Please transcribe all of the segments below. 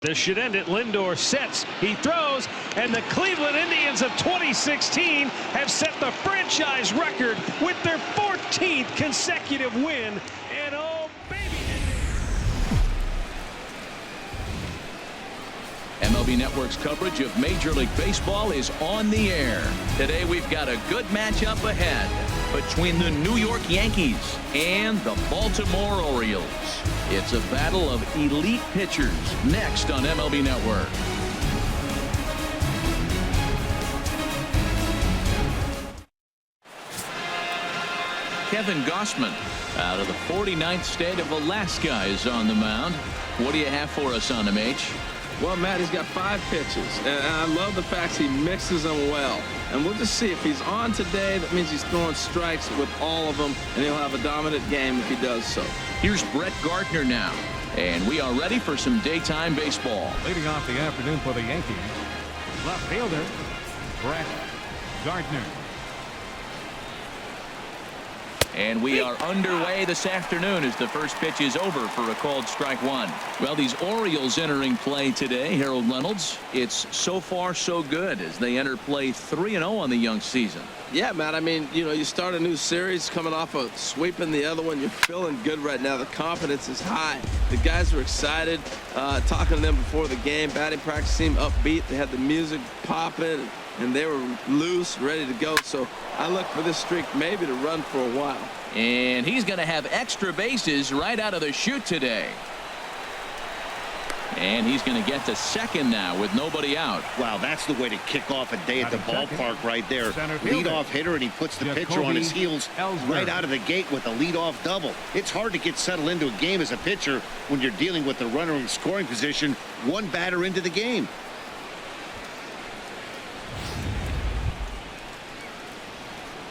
This should end it. Lindor sets, he throws, and the Cleveland Indians of 2016 have set the franchise record with their 14th consecutive win. And oh, baby. MLB Network's coverage of Major League Baseball is on the air. Today we've got a good matchup ahead between the New York Yankees and the Baltimore Orioles. It's a battle of elite pitchers next on MLB Network. Kevin Gausman out of the 49th state of Alaska is on the mound. What do you have for us on him, H? Well, Matt, he's got 5 pitches, and I love the fact he mixes them well. And we'll just see if he's on today. That means he's throwing strikes with all of them, and he'll have a dominant game if he does so. Here's Brett Gardner now, and we are ready for some daytime baseball. Leading off the afternoon for the Yankees, left fielder Brett Gardner. And we are underway this afternoon as the first pitch is over for a called strike one. Well, these Orioles entering play today, Harold Reynolds, it's so far so good as they enter play 3-0 on the young season. Yeah, Matt, I mean, you start a new series coming off of sweeping the other one. You're feeling good right now. The confidence is high. The guys are excited. Talking to them before the game, batting practice seemed upbeat. They had the music popping, and they were loose, ready to go. So I look for this streak maybe to run for a while. And he's going to have extra bases right out of the chute today. And he's going to get to second now with nobody out. Wow, that's the way to kick off a day at the ballpark right there. Leadoff hitter, and he puts the pitcher on his heels right out of the gate with a leadoff double. It's hard to get settled into a game as a pitcher when you're dealing with the runner in scoring position one batter into the game.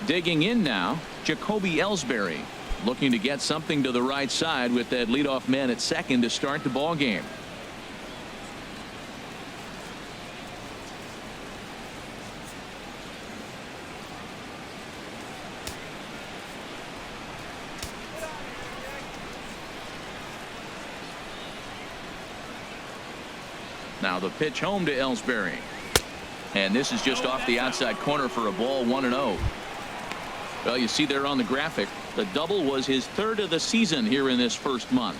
Digging in now, Jacoby Ellsbury looking to get something to the right side with that leadoff man at second to start the ball game. Now the pitch home to Ellsbury. And this is just off the outside corner for a ball, 1-0. Well, you see there on the graphic, the double was his 3rd of the season here in this first month.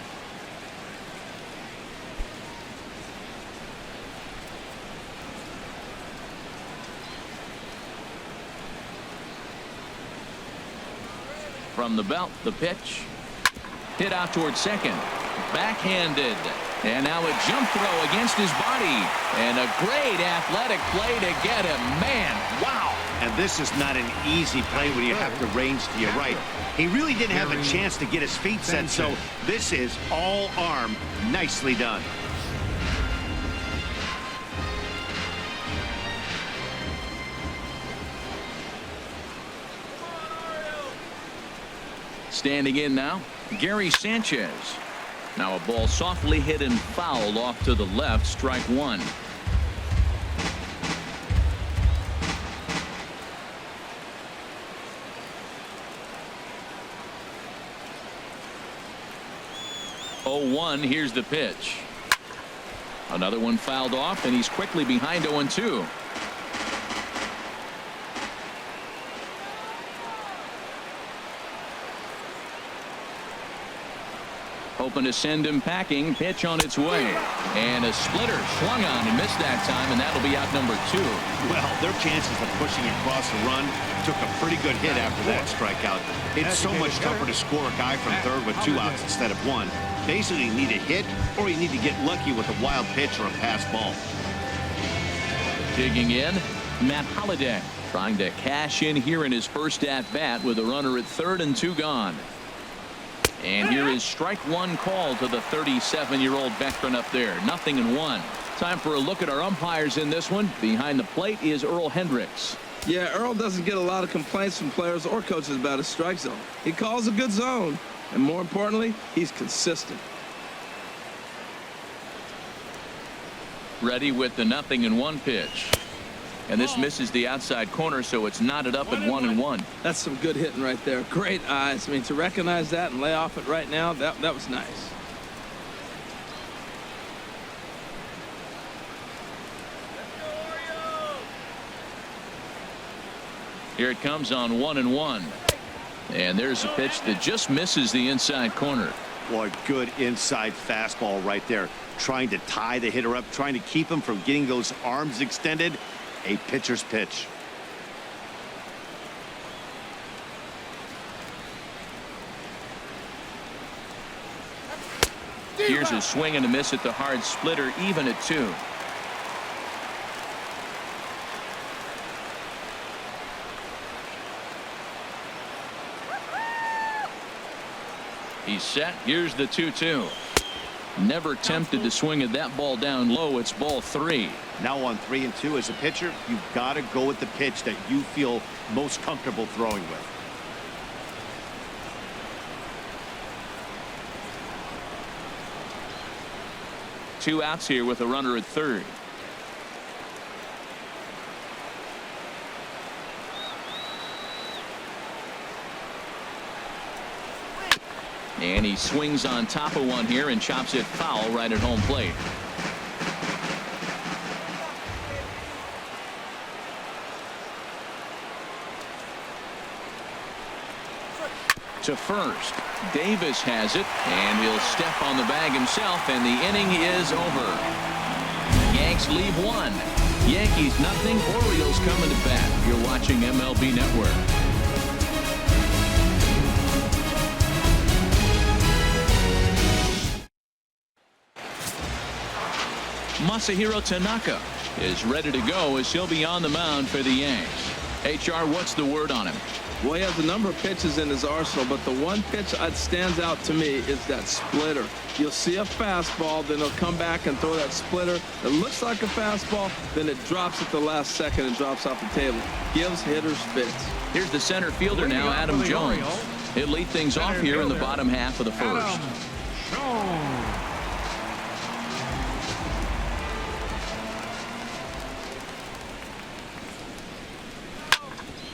From the belt, the pitch. Hit out towards second. Backhanded. And now a jump throw against his body. And a great athletic play to get him. Man, wow. And this is not an easy play when you have to range to your right. He really didn't have a chance to get his feet set, so this is all arm. Nicely done. Standing in now, Gary Sanchez. Now a ball softly hit and fouled off to the left, strike one. Oh, 1, here's the pitch. Another one fouled off, and he's quickly behind 0-2. Hoping to send him packing. Pitch on its way. And a splitter swung on and missed that time, and that'll be out number 2. Well, their chances of pushing across the run took a pretty good hit after that strikeout. It's so much tougher to score a guy from third with 2 outs instead of 1. Basically, you need a hit, or you need to get lucky with a wild pitch or a pass ball. Digging in, Matt Holliday trying to cash in here in his first at-bat with a runner at third and 2 gone. And here is strike one call to the 37-year-old veteran up there. 0-1. Time for a look at our umpires in this one. Behind the plate is Earl Hendricks. Yeah, Earl doesn't get a lot of complaints from players or coaches about his strike zone. He calls a good zone, and more importantly, he's consistent. Ready with the 0-1 pitch. And this misses the outside corner, so it's knotted up at 1-1. That's some good hitting right there. Great eyes. I mean, to recognize that and lay off it right now, that was nice. Here it comes on 1-1. And there's a pitch that just misses the inside corner. Boy, good inside fastball right there. Trying to tie the hitter up, trying to keep him from getting those arms extended. A pitcher's pitch. Here's a swing and a miss at the hard splitter, even at 2. He's set. Here's the 2-2. Never tempted to swing at that ball down low. It's ball 3. Now on 3-2 as a pitcher, you've got to go with the pitch that you feel most comfortable throwing with. Two outs here with a runner at third. And he swings on top of one here and chops it foul right at home plate. To first. Davis has it, and he'll step on the bag himself, and the inning is over. Yanks leave 1. Yankees nothing. Orioles coming to bat. You're watching MLB Network. Masahiro Tanaka is ready to go as he'll be on the mound for the Yanks. HR, what's the word on him? Well, he has a number of pitches in his arsenal, but the one pitch that stands out to me is that splitter. You'll see a fastball, then he'll come back and throw that splitter. It looks like a fastball, then it drops at the last second and drops off the table. Gives hitters fits. Here's the center fielder now, Adam Jones. He'll lead things off here in the bottom half of the first.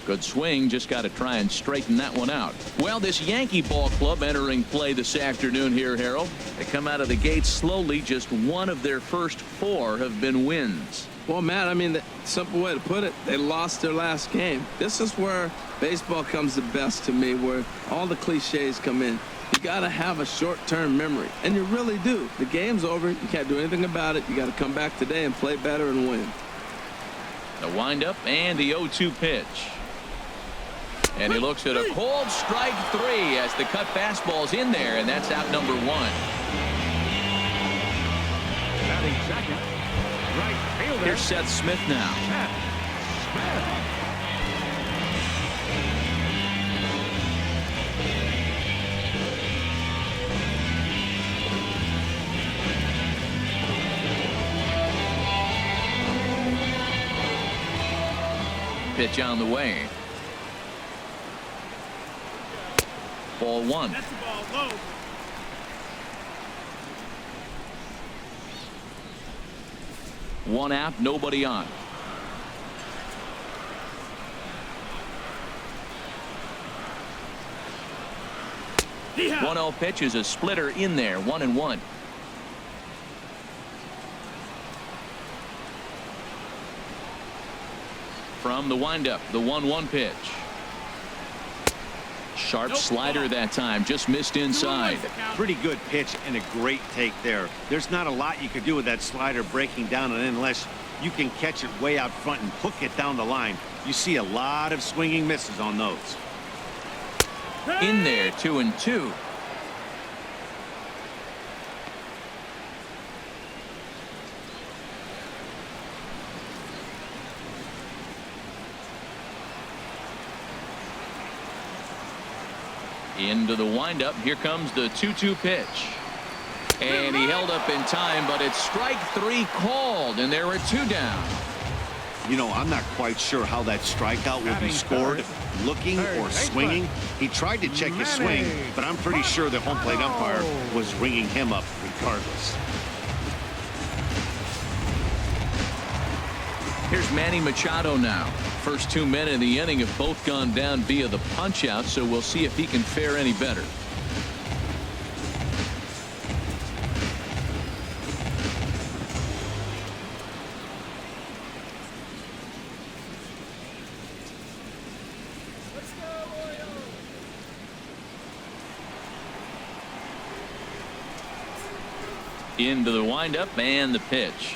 Good swing, just got to try and straighten that one out. Well, this Yankee ball club entering play this afternoon here, Harold. They come out of the gate slowly. Just one of their first 4 have been wins. Well, Matt, I mean, the simple way to put it, they lost their last game. This is where baseball comes the best to me, where all the cliches come in. You got to have a short-term memory, and you really do. The game's over. You can't do anything about it. You got to come back today and play better and win. The windup and the 0-2 pitch. And he looks at a cold strike 3 as the cut fastball's in there, and that's out number 1. Batting second, right fielder. Here's Seth Smith now. Pitch on the way. Ball 1. That's the ball low. One out, nobody on. Yeah. 1-0 pitch is a splitter in there, 1-1. From the windup, the 1-1 pitch. Sharp slider that time, just missed inside. Pretty good pitch and a great take there. There's not a lot you could do with that slider breaking down and in unless you can catch it way out front and hook it down the line. You see a lot of swinging misses on those. In there, 2-2. Into the windup. Here comes the 2-2 pitch. And he held up in time, but it's strike 3 called, and there are 2 down. You know, I'm not quite sure how that strikeout will be scored, looking or swinging. He tried to check his swing, but I'm pretty sure the home plate umpire was ringing him up regardless. Here's Manny Machado now. First 2 men in the inning have both gone down via the punch out, so we'll see if he can fare any better. Into the windup and the pitch.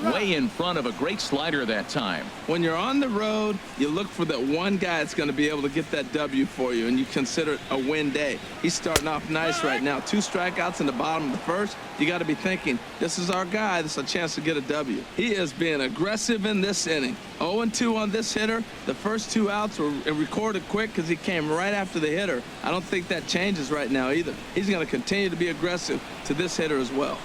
Way in front of a great slider that time. When you're on the road, you look for that one guy that's going to be able to get that W for you, and you consider it a win day. He's starting off nice right now. 2 strikeouts in the bottom of the first. You got to be thinking, this is our guy. This is a chance to get a W. He is being aggressive in this inning. 0-2 on this hitter. The first 2 outs were recorded quick because he came right after the hitter. I don't think that changes right now either. He's going to continue to be aggressive to this hitter as well.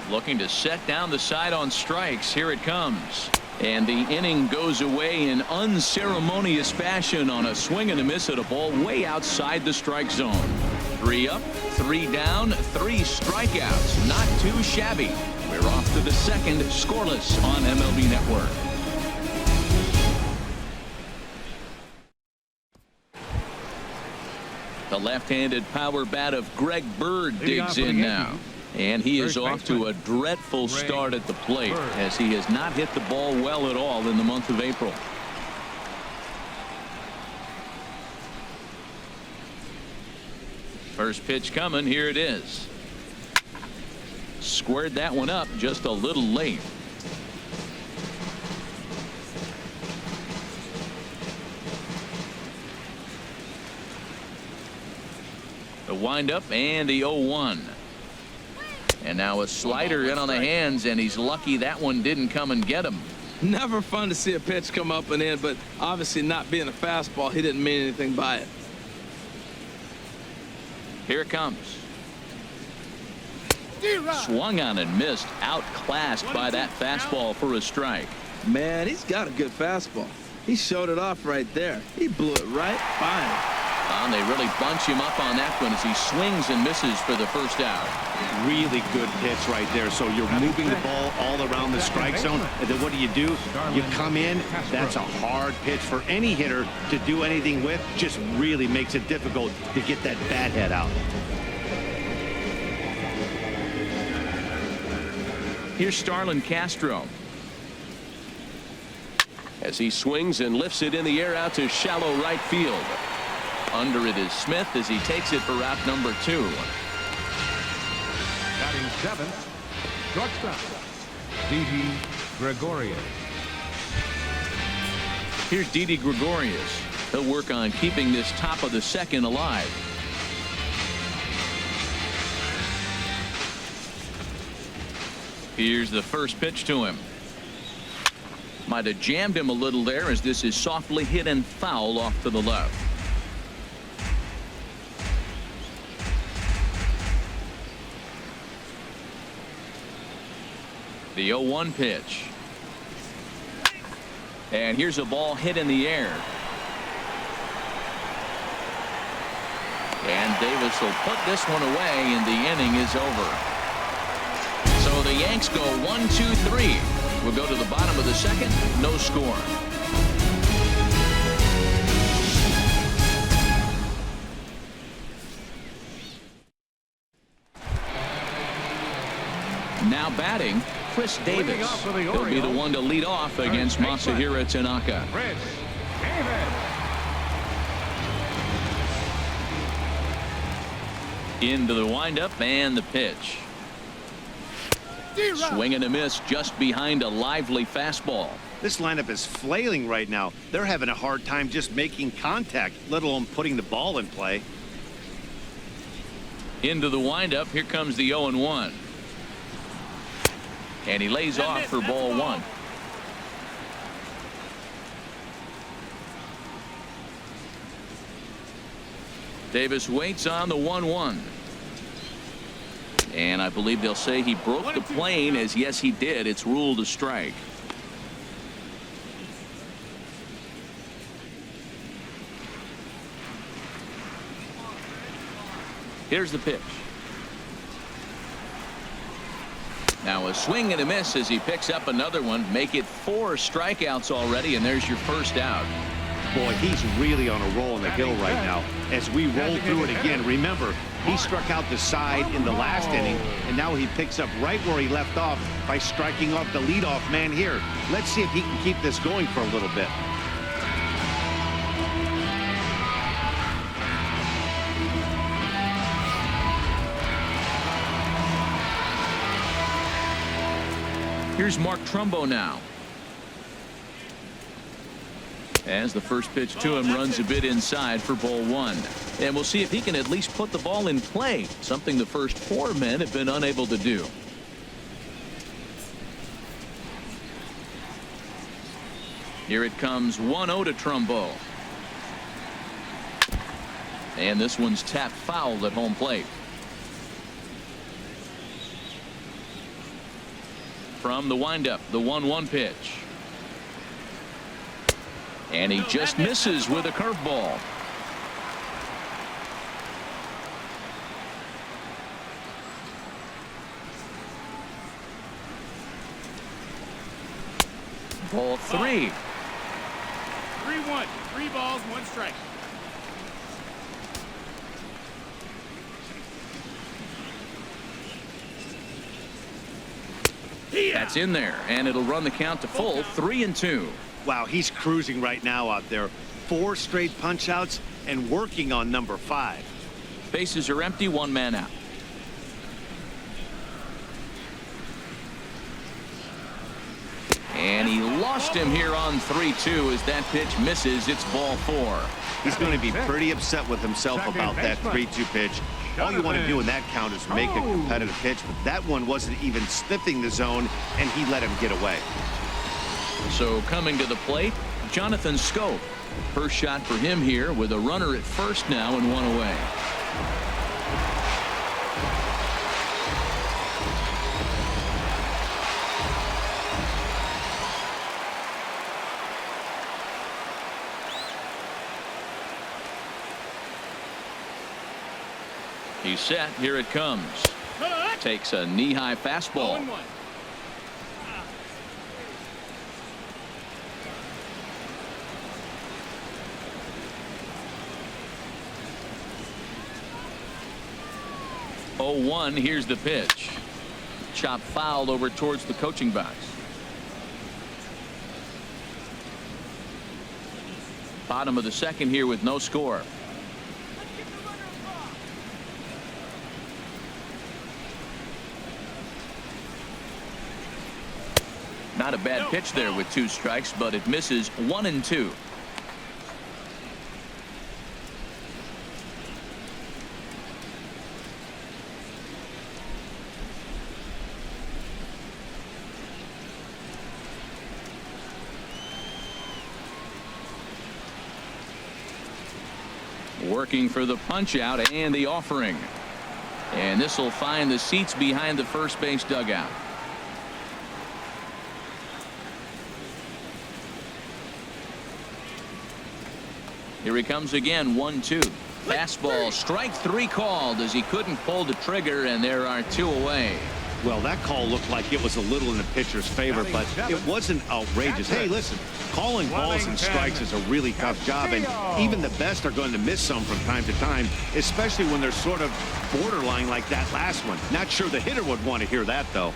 Looking to set down the side on strikes. Here it comes. And the inning goes away in unceremonious fashion on a swing and a miss at a ball way outside the strike zone. 3 up, 3 down, 3 strikeouts. Not too shabby. We're off to the second, scoreless on MLB Network. The left-handed power bat of Greg Bird digs in now. And he is off to a dreadful start at the plate as he has not hit the ball well at all in the month of April. First pitch coming. Here it is. Squared that one up just a little late. The windup and the 0-1. And now a slider in on the hands, and he's lucky that one didn't come and get him. Never fun to see a pitch come up and in, but obviously not being a fastball, he didn't mean anything by it. Here it comes. Swung on and missed, outclassed by that fastball for a strike. Man, he's got a good fastball. He showed it off right there. He blew it right by him. And they really bunch him up on that one as he swings and misses for the first out. Really good pitch right there. So you're moving the ball all around the strike zone, and then what do? You come in. That's a hard pitch for any hitter to do anything with. Just really makes it difficult to get that bat head out. Here's Starlin Castro as he swings and lifts it in the air out to shallow right field. Under it is Smith as he takes it for route number 2. Batting 7th, shortstop, Didi Gregorius. Here's Didi Gregorius. He'll work on keeping this top of the second alive. Here's the first pitch to him. Might have jammed him a little there as this is softly hit and foul off to the left. The 0-1 pitch. And here's a ball hit in the air. And Davis will put this one away, and the inning is over. So the Yanks go 1-2-3. We'll go to the bottom of the second. No score. Now batting, Chris Davis. He'll be the one to lead off against Masahiro Tanaka. Chris Davis. Into the windup and the pitch. Swing and a miss just behind a lively fastball. This lineup is flailing right now. They're having a hard time just making contact, let alone putting the ball in play. Into the windup. Here comes the 0-1. And he lays off for ball 1. Davis waits on the 1-1. And I believe they'll say he broke the plane, as yes he did. It's ruled a strike. Here's the pitch. Now a swing and a miss as he picks up another one. Make it 4 strikeouts already, and there's your first out. Boy, he's really on a roll in the hill right now. As we roll through it again, remember, he struck out the side in the last inning, and now he picks up right where he left off by striking off the leadoff man here. Let's see if he can keep this going for a little bit. Here's Mark Trumbo now. As the first pitch to him runs a bit inside for ball one. And we'll see if he can at least put the ball in play, something the first 4 men have been unable to do. Here it comes 1-0 to Trumbo. And this one's tapped foul at home plate. From the windup, the 1-1 pitch. And he just misses with a curveball. Ball 3. 3-1. 3 balls, 1 strike. That's in there, and it'll run the count to full 3-2. Wow, he's cruising right now out there. 4 straight punch outs and working on number 5. Bases are empty, 1 man out. And he lost him here on 3-2 as that pitch misses. It's ball 4. He's going to be pretty upset with himself about that 3-2 pitch. All you want to do in that count is make a competitive pitch, but that one wasn't even sniffing the zone, and he let him get away. So coming to the plate, Jonathan Scope. First shot for him here with a runner at first now and 1 away. He's set. Here it comes. Takes a knee-high fastball. 0-1. Oh, 1. Here's the pitch. Chop fouled over towards the coaching box. Bottom of the second here with no score. Not a bad pitch there with 2 strikes, but it misses 1-2. Working for the punch out and the offering. And this will find the seats behind the first base dugout. Here he comes again, 1-2. Fastball, strike 3 called as he couldn't pull the trigger, and there are 2 away. Well, that call looked like it was a little in the pitcher's favor, but it wasn't outrageous. Hey, listen, calling balls and strikes is a really tough job, and even the best are going to miss some from time to time, especially when they're sort of borderline like that last one. Not sure the hitter would want to hear that, though.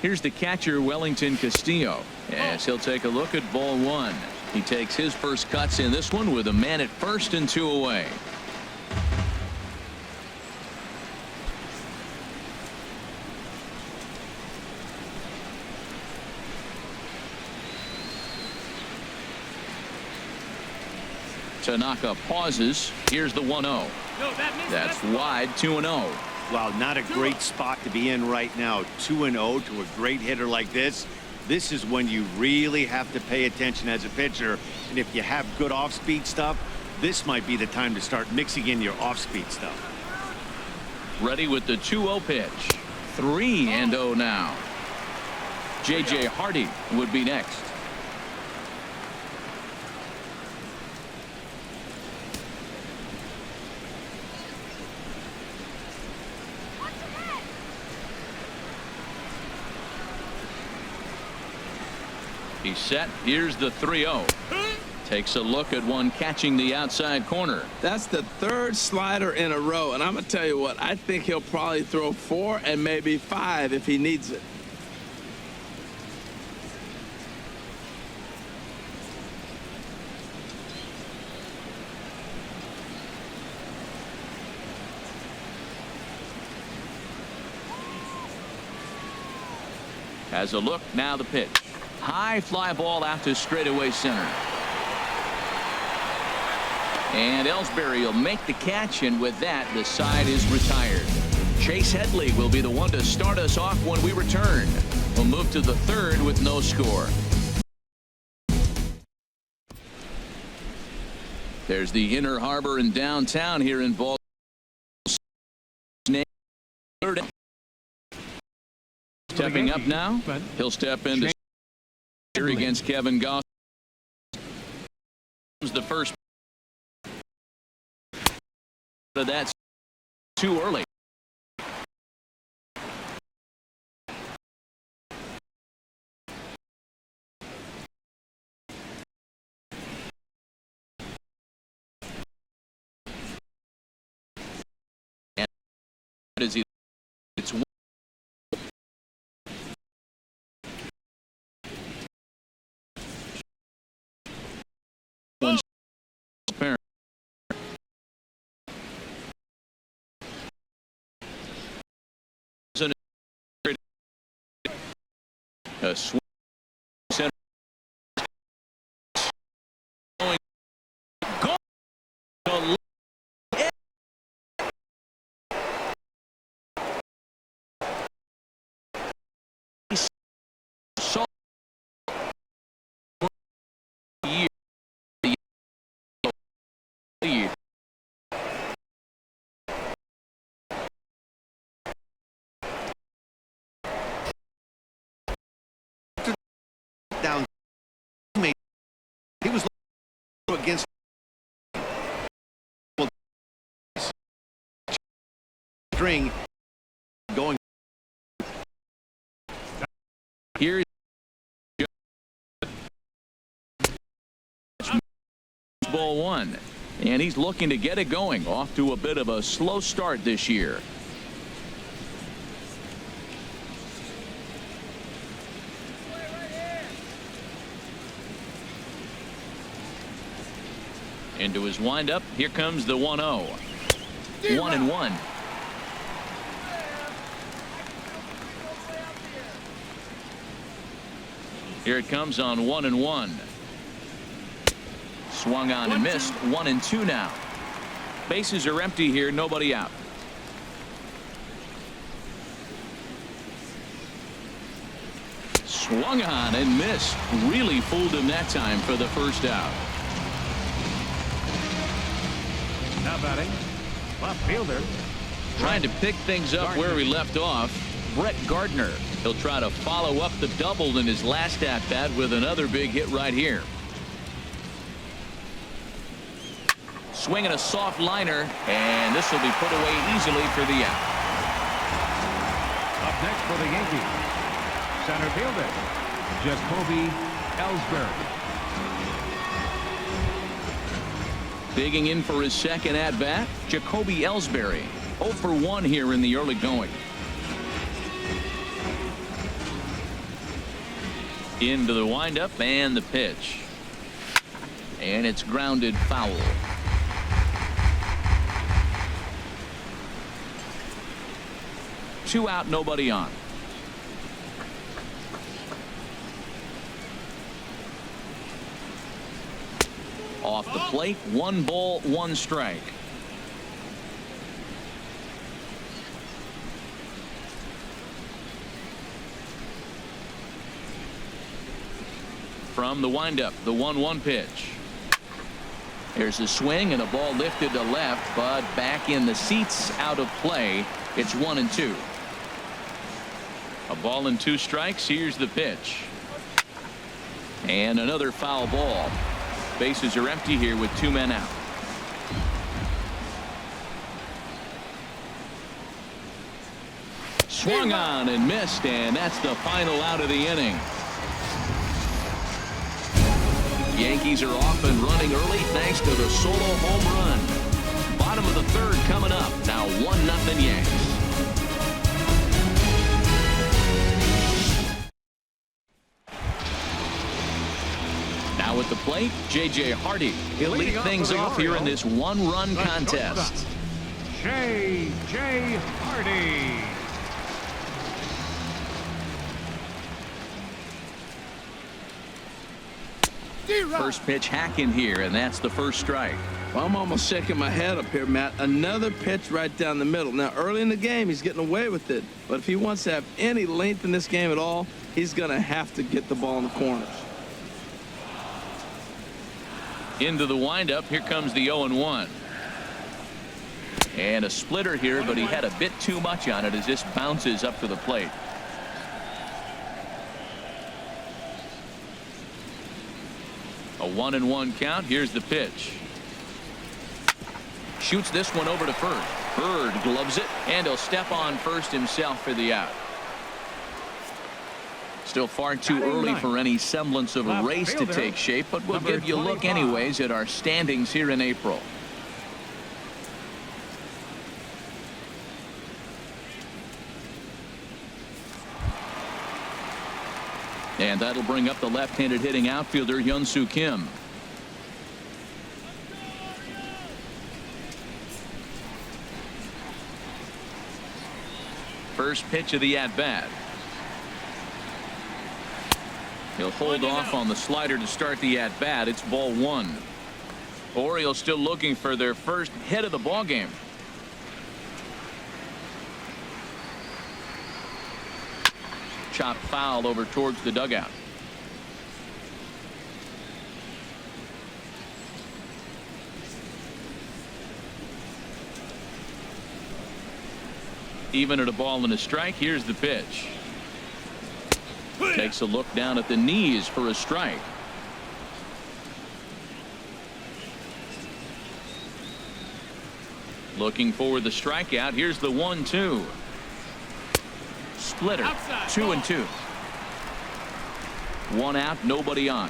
Here's the catcher, Wellington Castillo, as he'll take a look at ball 1. He takes his first cuts in this one with a man at first and 2 away. Tanaka pauses. Here's the 1-0. That's wide, 2-0. Wow, not a great spot to be in right now. 2-0 to a great hitter like this. This is when you really have to pay attention as a pitcher. And if you have good off-speed stuff, this might be the time to start mixing in your off-speed stuff. Ready with the 2-0 pitch. 3-0 now. J.J. Hardy would be next. He's set. Here's the 3-0. Takes a look at one catching the outside corner. That's the 3rd slider in a row, and I'm going to tell you what, I think he'll probably throw 4 and maybe 5 if he needs it. Has a look. Now the pitch. High fly ball out to straightaway center. And Ellsbury will make the catch, and with that, the side is retired. Chase Headley will be the one to start us off when we return. We'll move to the third with no score. There's the Inner Harbor in downtown here in Baltimore. Stepping up now, he'll step into here against Kevin Goss. The first. That's too early. And it's one parent. A swing center. Going to down. He was against string going. Here's ball one, and he's looking to get it going. Off to a bit of a slow start this year. Into his windup. Here comes the 1-0. 1-1. Here it comes on 1-1. Swung on and missed. 1-2 now. Bases are empty here. Nobody out. Swung on and missed. Really fooled him that time for the first out. Now batting, left fielder. Trying to pick things up where he left off. Brett Gardner. He'll try to follow up the double in his last at bat with another big hit right here. Swinging a soft liner, and this will be put away easily for the out. Up next for the Yankees, center fielder Jacoby Ellsbury. Digging in for his second at bat, Jacoby Ellsbury. 0 for 1 here in the early going. Into the windup and the pitch. And it's grounded foul. Two out, nobody on. Off the plate, 1 ball, 1 strike. From the windup, the 1-1 pitch. There's a swing and a ball lifted to left, but back in the seats, out of play. It's 1-2. A ball and 2 strikes. Here's the pitch. And another foul ball. Bases are empty here with 2 men out. Swung on and missed, and that's the final out of the inning. Yankees are off and running early thanks to the solo home run. Bottom of the third coming up. Now 1-0 Yanks. Now at the plate, J.J. Hardy. He'll lead things off here in this 1-run contest. J.J. Hardy. First pitch hacking here, and that's the first strike. Well, I'm almost shaking my head up here, Matt. Another pitch right down the middle. Now, early in the game, he's getting away with it. But if he wants to have any length in this game at all, he's going to have to get the ball in the corners. Into the windup. Here comes the 0-1. And a splitter here, but he had a bit too much on it as this bounces up to the plate. A 1-1 count. Here's the pitch. Shoots this one over to first. Bird gloves it, and he'll step on first himself for the out. Still far too early for any semblance of a race to take shape, but we'll give you a look anyways at our standings here in April. And that'll bring up the left-handed hitting outfielder Hyun-Soo Kim. First pitch of the at-bat. He'll hold off on the slider to start the at-bat. It's ball one. Orioles still looking for their first hit of the ball game. Chop foul over towards the dugout. Even at a ball and a strike. Here's the pitch. Takes a look down at the knees for a strike. Looking for the strikeout. Here's the 1-2. Splitter. 2-2. One out, nobody on.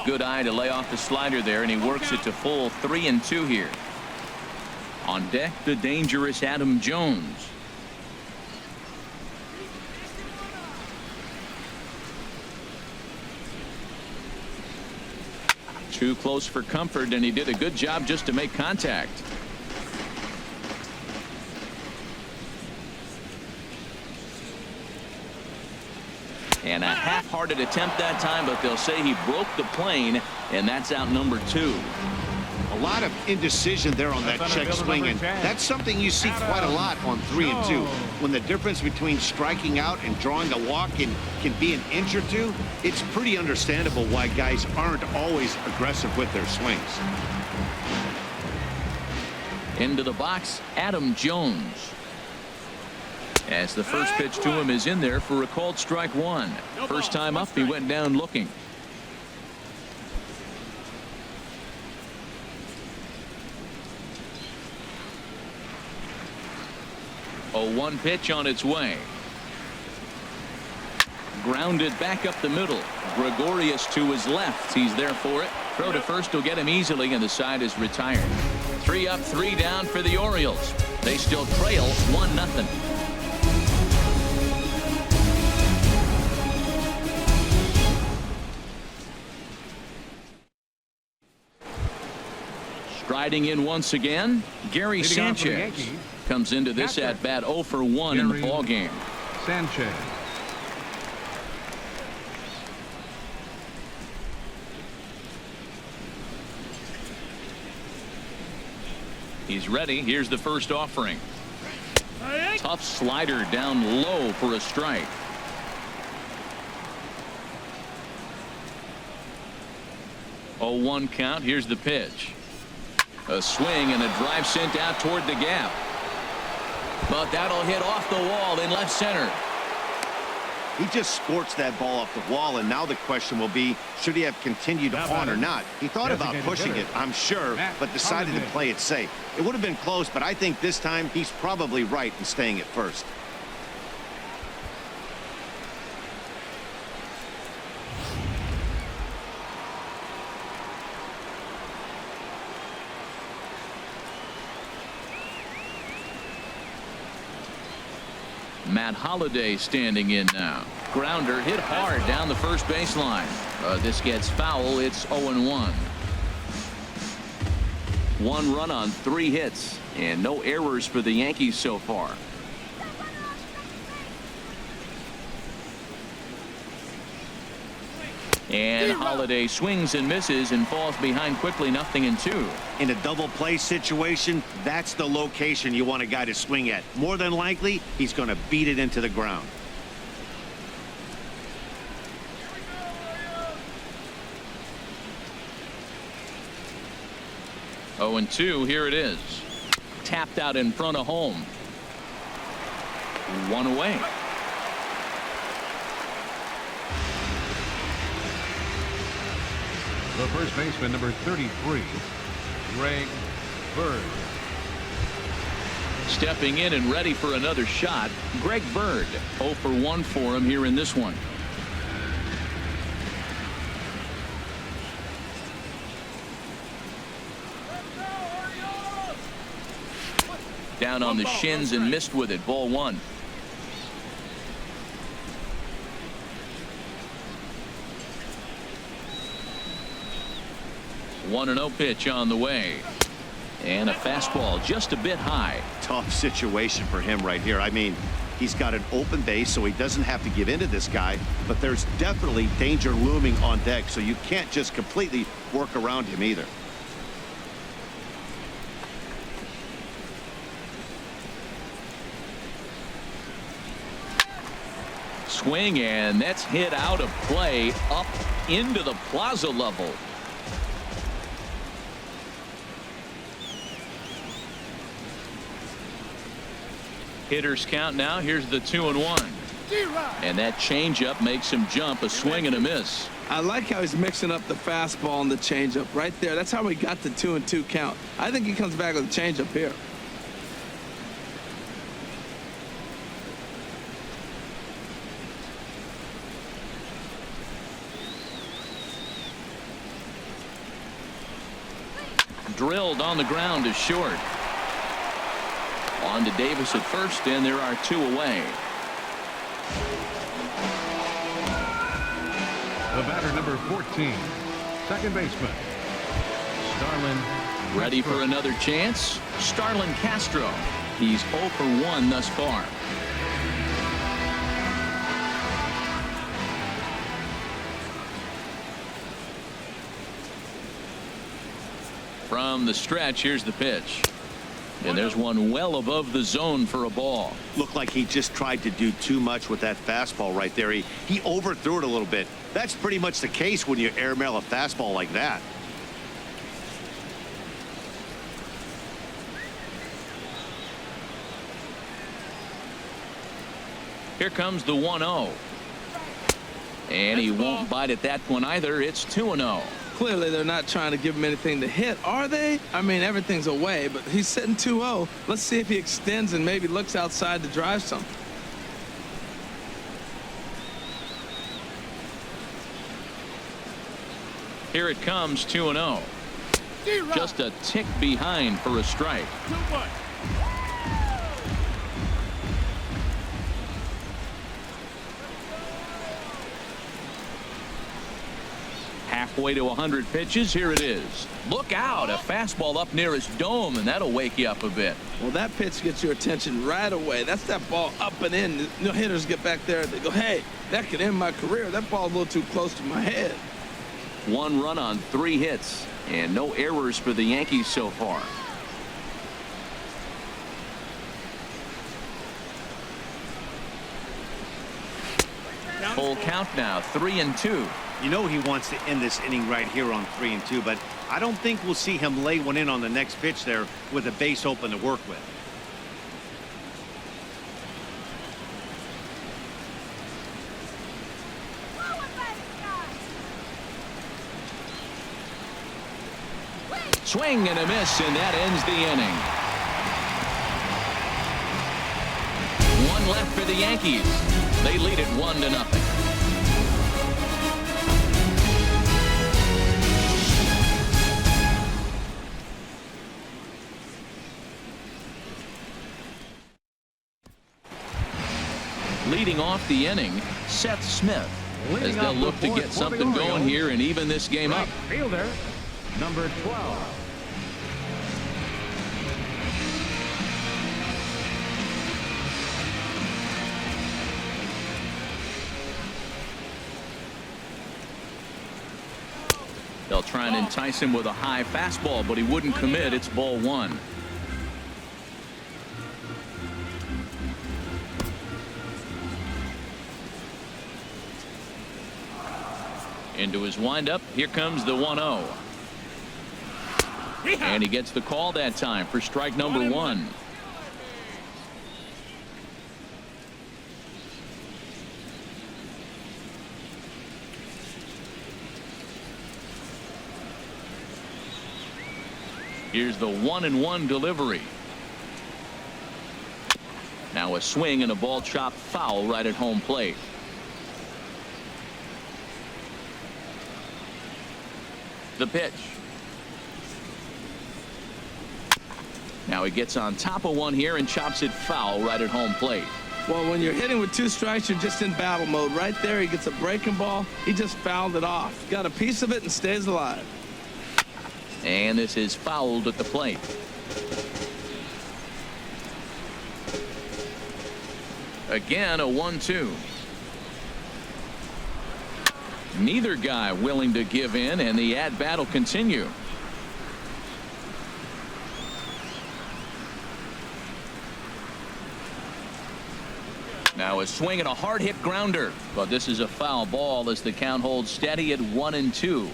Good eye to lay off the slider there, and he works it to full 3-2 here. On deck, the dangerous Adam Jones. Too close for comfort, and he did a good job just to make contact. And a half-hearted attempt that time, but they'll say he broke the plane, and that's out number 2. A lot of indecision there on that check swing, and that's something you see quite a lot on 3-2. When the difference between striking out and drawing a walk can be an inch or two, it's pretty understandable why guys aren't always aggressive with their swings. Into the box, Adam Jones. As the first pitch to him is in there for a called strike one. First time up, he went down looking. A 1 pitch on its way. Grounded back up the middle. Gregorius to his left. He's there for it. Throw to first will get him easily, and the side is retired. 3 up, 3 down for the Orioles. They still trail 1-0. Striding in once again, Gary Sanchez comes into this at bat 0 for 1 in the ball game. Sanchez. He's ready. Here's the first offering. Tough slider down low for a strike. Oh, 1 count. Here's the pitch. A swing and a drive sent out toward the gap. But that'll hit off the wall in left center. He just scorched that ball off the wall, and now the question will be, should he have continued on or not? He thought about pushing it, I'm sure, but decided to play it safe. It would have been close, but I think this time he's probably right in staying at first. Matt Holliday standing in now. Grounder hit hard down the first baseline. This gets foul. It's 0-1. 1 run on 3 hits and no errors for the Yankees so far. And Holiday swings and misses and falls behind quickly, 0-2. In a double play situation, that's the location you want a guy to swing at. More than likely, he's going to beat it into the ground. Oh, and 2, here it is. Tapped out in front of home. 1 away. The first baseman, number 33, Greg Bird. Stepping in and ready for another shot, Greg Bird. 0 for 1 for him here in this one. Down on the shins and missed with it. Ball 1. One and 0 pitch on the way. And a fastball just a bit high. Tough situation for him right here. I mean, he's got an open base, so he doesn't have to give in to this guy, but there's definitely danger looming on deck, so you can't just completely work around him either. Swing, and that's hit out of play up into the plaza level. Hitters count now. Here's the 2-1. And that changeup makes him jump. A swing and a miss. I like how he's mixing up the fastball and the changeup right there. That's how we got the 2-2 count. I think he comes back with a changeup here. Drilled on the ground to short. On to Davis at first, and there are 2 away. The batter, number 14, second baseman, Starlin. Ready for another chance? Starlin Castro. He's 0 for 1 thus far. From the stretch, here's the pitch. And there's one well above the zone for a ball. Looked like he just tried to do too much with that fastball right there. He overthrew it a little bit. That's pretty much the case when you airmail a fastball like that. Here comes the 1-0. And he won't bite at that one either. It's 2-0. Clearly, they're not trying to give him anything to hit, are they? I mean, everything's away, but he's sitting 2-0. Let's see if he extends and maybe looks outside to drive something. Here it comes, 2-0. Just a tick behind for a strike. 2-1. Halfway to 100 pitches. Here it is. Look out. A fastball up near his dome, and that'll wake you up a bit. Well, that pitch gets your attention right away. That's that ball up and in. No hitters get back there. They go, hey, that could end my career. That ball's a little too close to my head. 1 run on 3 hits, and no errors for the Yankees so far. Full count now, 3-2. You know he wants to end this inning right here on 3-2, but I don't think we'll see him lay one in on the next pitch there with a base open to work with. Swing and a miss, and that ends the inning. 1 left for the Yankees. They lead it 1-0. Leading off the inning, Seth Smith, as they'll look to get something going here and even this game up. Fielder, number 12. They'll try and entice him with a high fastball, but he wouldn't commit. It's ball one. Into his windup. Here comes the 1-0. And he gets the call that time for strike number one. Here's the 1-1 delivery. Now a swing and a ball chopped foul right at home plate. The pitch. Now he gets on top of one here and chops it foul right at home plate. Well, when you're hitting with 2 strikes, you're just in battle mode. Right there, he gets a breaking ball. He just fouled it off. Got a piece of it and stays alive. And this is fouled at the plate. Again, a 1-2. Neither guy willing to give in, and the at-bat will continue. Now a swing and a hard hit grounder, but this is a foul ball as the count holds steady at 1-2.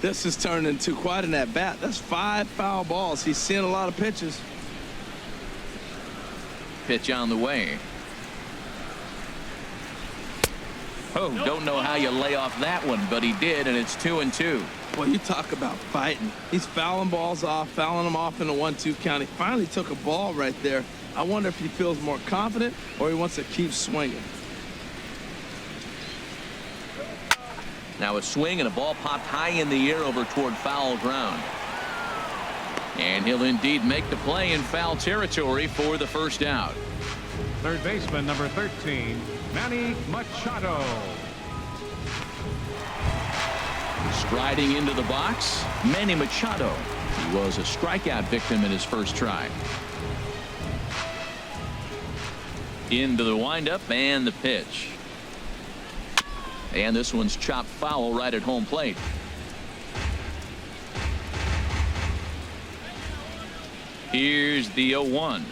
This has turned into quite an at-bat. That's 5 foul balls. He's seeing a lot of pitches. Pitch on the way. Oh, don't know how you lay off that one, but he did, and it's 2-2. Well, you talk about fighting. He's fouling balls off, fouling them off in a 1-2 count. He finally took a ball right there. I wonder if he feels more confident or he wants to keep swinging. Now a swing and a ball popped high in the air over toward foul ground. And he'll indeed make the play in foul territory for the first out. Third baseman, number 13, Manny Machado. Striding into the box, Manny Machado. He was a strikeout victim in his first try. Into the windup and the pitch. And this one's chopped foul right at home plate. Here's the 0-1.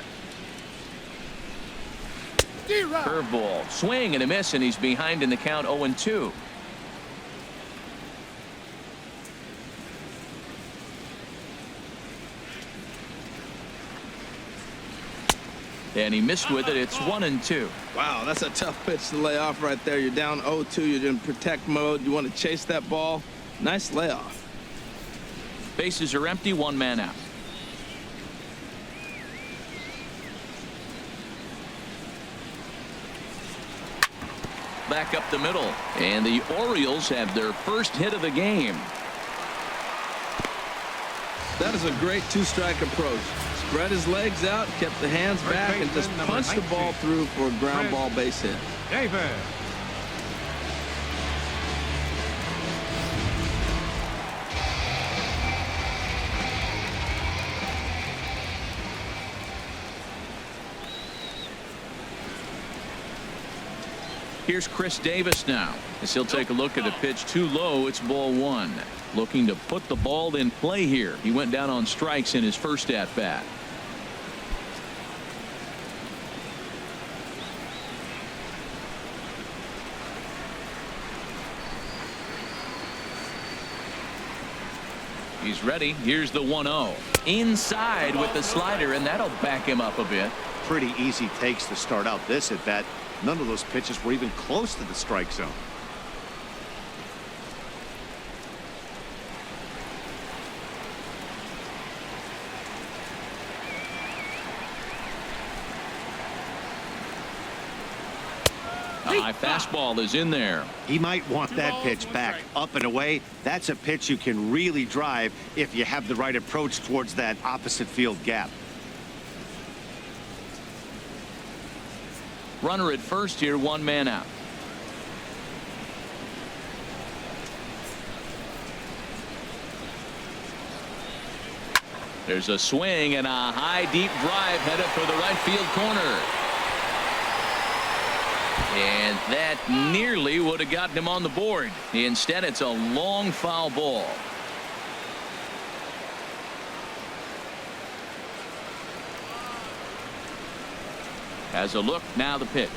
Curveball, swing and a miss, and he's behind in the count 0-2. And he missed with it. It's 1-2. Wow, that's a tough pitch to lay off right there. You're down 0-2. You're in protect mode. You want to chase that ball. Nice layoff. Bases are empty. 1 man out. Back up the middle. And the Orioles have their first hit of the game. That is a great 2-strike approach. Spread his legs out, kept the hands back, and just punched the ball through for a ground ball base hit. David. Here's Chris Davis now as he'll take a look at a pitch too low. It's ball 1. Looking to put the ball in play here. He went down on strikes in his first at bat. He's ready. Here's the 1-0. Inside with the slider, and that'll back him up a bit. Pretty easy takes to start out this at bat. None of those pitches were even close to the strike zone. A high fastball is in there. He might want that pitch back up and away. That's a pitch you can really drive if you have the right approach towards that opposite field gap. Runner at first here, 1 man out. There's a swing and a high deep drive headed for the right field corner. And that nearly would have gotten him on the board. Instead, it's a long foul ball. Has a look. Now the pitch.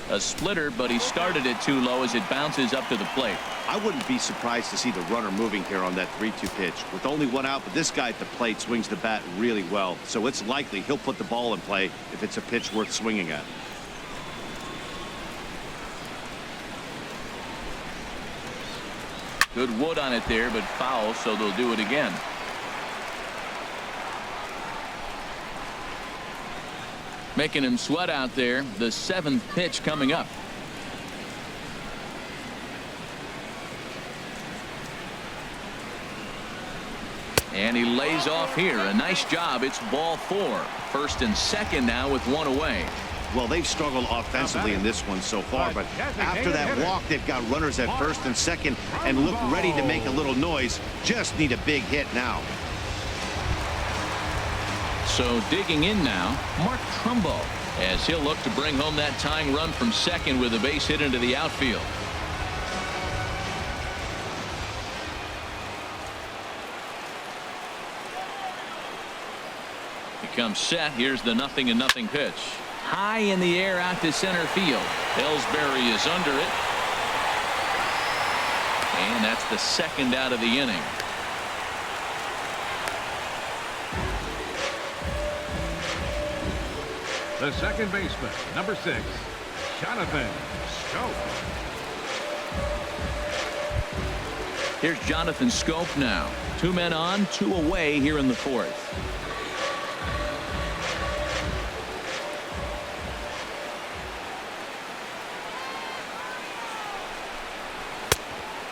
A splitter, but he started it too low as it bounces up to the plate. I wouldn't be surprised to see the runner moving here on that 3-2 pitch. With only one out, but this guy at the plate swings the bat really well, so it's likely he'll put the ball in play if it's a pitch worth swinging at. Good wood on it there, but foul, so they'll do it again. Making him sweat out there. The 7th pitch coming up. And he lays off here. A nice job. It's ball 4. First and second now with one away. Well, they've struggled offensively in this one so far, but after that walk, they've got runners at first and second and look ready to make a little noise. Just need a big hit now. So digging in now, Mark Trumbo, as he'll look to bring home that tying run from second with a base hit into the outfield. He comes set. Here's the 0-0 pitch. High in the air out to center field. Ellsbury is under it. And that's the second out of the inning. The second baseman, number 6, Jonathan Schoop. Here's Jonathan Schoop now. 2 men on, 2 away here in the 4th.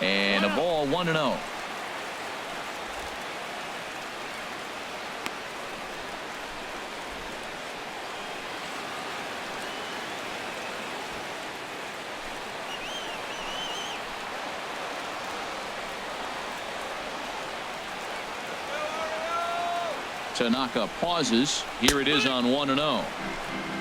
And a ball, 1-0. Tanaka pauses. Here it is on 1-0.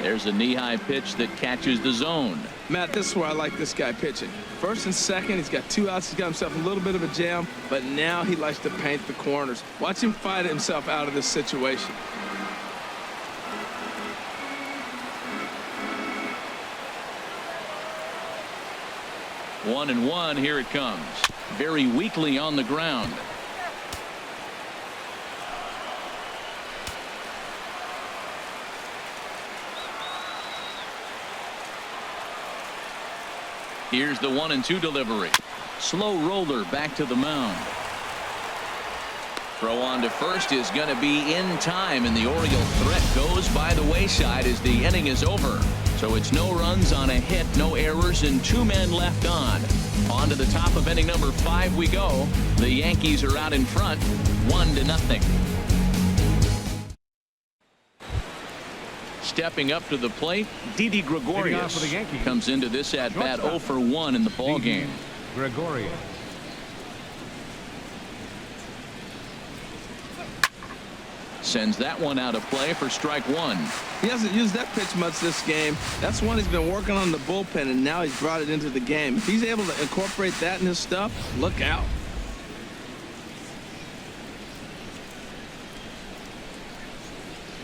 There's a knee-high pitch that catches the zone. Matt, this is where I like this guy pitching. First and second, he's got 2 outs. He's got himself a little bit of a jam, but now he likes to paint the corners. Watch him fight himself out of this situation. One and one. Here it comes. Very weakly on the ground. Here's the 1-2 delivery. Slow roller back to the mound. Throw on to first is going to be in time, and the Oriole threat goes by the wayside as the inning is over. So it's no runs on a hit, no errors, and 2 men left on. On to the top of inning number 5 we go. The Yankees are out in front, 1-0. Stepping up to the plate, Didi Gregorius comes into this at bat 0 for 1 in the ball game. Gregorius. Sends that one out of play for strike 1. He hasn't used that pitch much this game. That's one he's been working on the bullpen, and now he's brought it into the game. If he's able to incorporate that in his stuff, look out.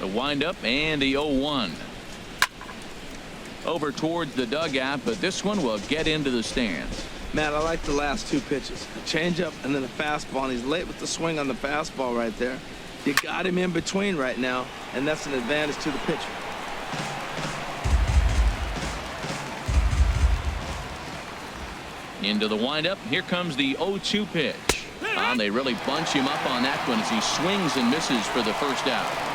The windup and the 0-1. Over towards the dugout, but this one will get into the stands. Matt, I like the last 2 pitches. A changeup and then a fastball, and he's late with the swing on the fastball right there. You got him in between right now, and that's an advantage to the pitcher. Into the windup. Here comes the 0-2 pitch. They really bunch him up on that one as he swings and misses for the first out.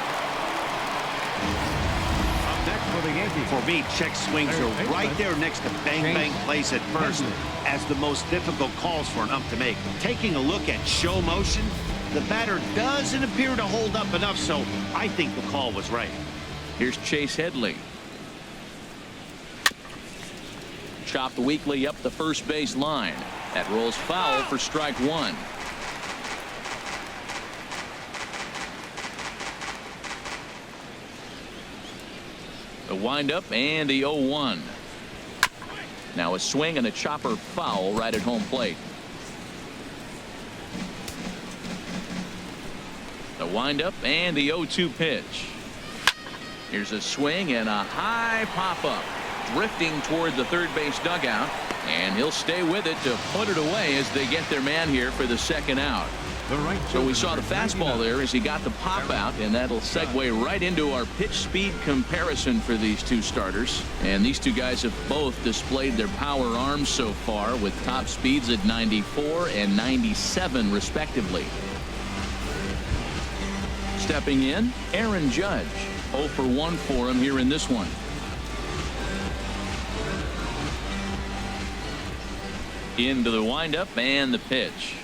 For me, check swings are right there next to bang plays at first as the most difficult calls for an ump to make. Taking a look at show motion, the batter doesn't appear to hold up enough, so I think the call was right. Here's Chase Headley. Chopped weakly up the first base line. That rolls foul for strike 1. The windup and the 0-1. Now a swing and a chopper foul right at home plate. The windup and the 0-2 pitch. Here's a swing and a high pop-up. Drifting toward the third base dugout. And he'll stay with it to put it away as they get their man here for the second out. So we saw the fastball there as he got the pop out, and that'll segue right into our pitch speed comparison for these two starters. And these two guys have both displayed their power arms so far with top speeds at 94 and 97 respectively. Stepping in, Aaron Judge. 0 for 1 for him here in this one. Into the windup and the pitch.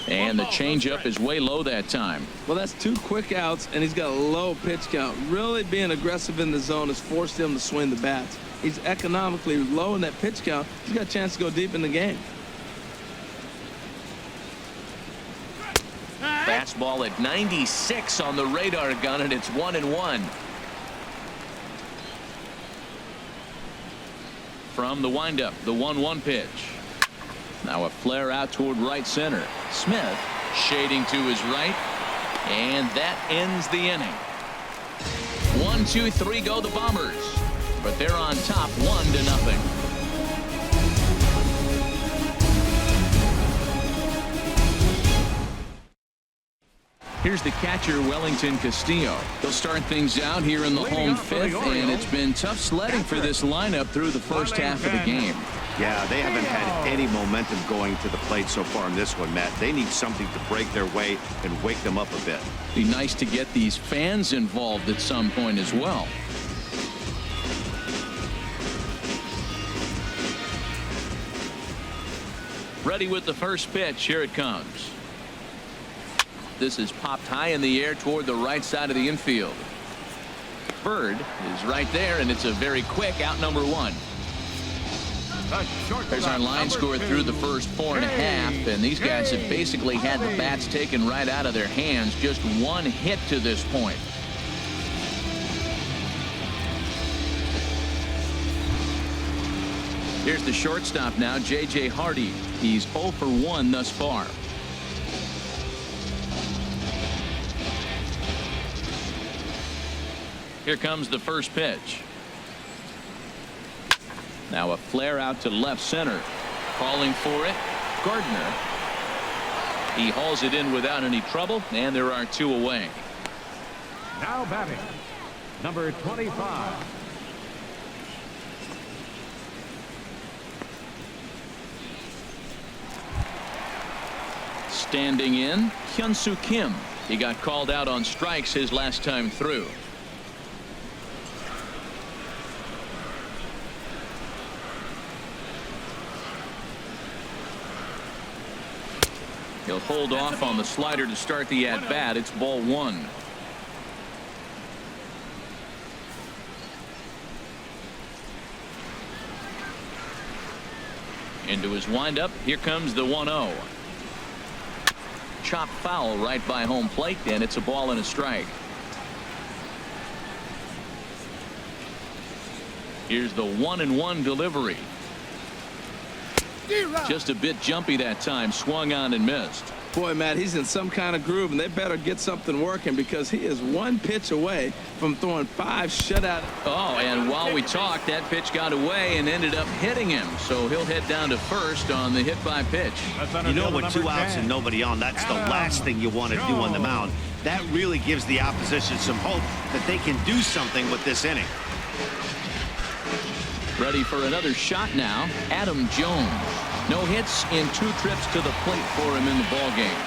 And the changeup is way low that time. Well, that's 2 quick outs, and he's got a low pitch count. Really being aggressive in the zone has forced him to swing the bats. He's economically low in that pitch count. He's got a chance to go deep in the game. Fastball at 96 on the radar gun, and it's 1-1. From the windup, the 1-1 pitch. Now a flare out toward right center. Smith shading to his right, and that ends the inning. 1, 2, 3 go the Bombers, but they're on top 1-0. Here's the catcher, Wellington Castillo. They'll start things out here in the home fifth, and it's been tough sledding for this lineup through the first half of the game. Yeah, they haven't had any momentum going to the plate so far in this one, Matt. They need something to break their way and wake them up a bit. Be nice to get these fans involved at some point as well. Ready with the first pitch. Here it comes. This is popped high in the air toward the right side of the infield. Bird is right there, and it's a very quick out, number 1. There's our line score through the first 4.5, and these guys have basically had the bats taken right out of their hands. Just 1 hit to this point. Here's the shortstop now, J.J. Hardy. He's 0 for 1 thus far. Here comes the first pitch. Now a flare out to left center. Calling for it, Gardner. He hauls it in without any trouble, and there are 2 away. Now batting, number 25. Standing in, Hyun-Soo Kim. He got called out on strikes his last time through. He'll hold off on the slider to start the at-bat. It's ball 1. Into his windup. Here comes the 1-0. Chop foul right by home plate, and it's a ball and a strike. Here's the 1-1 delivery. Just a bit jumpy that time. Swung on and missed. Boy, Matt, he's in some kind of groove, and they better get something working because he is 1 pitch away from throwing 5 shutout. Oh, and while we talked, that pitch got away and ended up hitting him. So he'll head down to first on the hit by pitch. You know, with 2 outs and nobody on, that's the last thing you want to do on the mound. That really gives the opposition some hope that they can do something with this inning. Ready for another shot now, Adam Jones. No hits in 2 trips to the plate for him in the ballgame.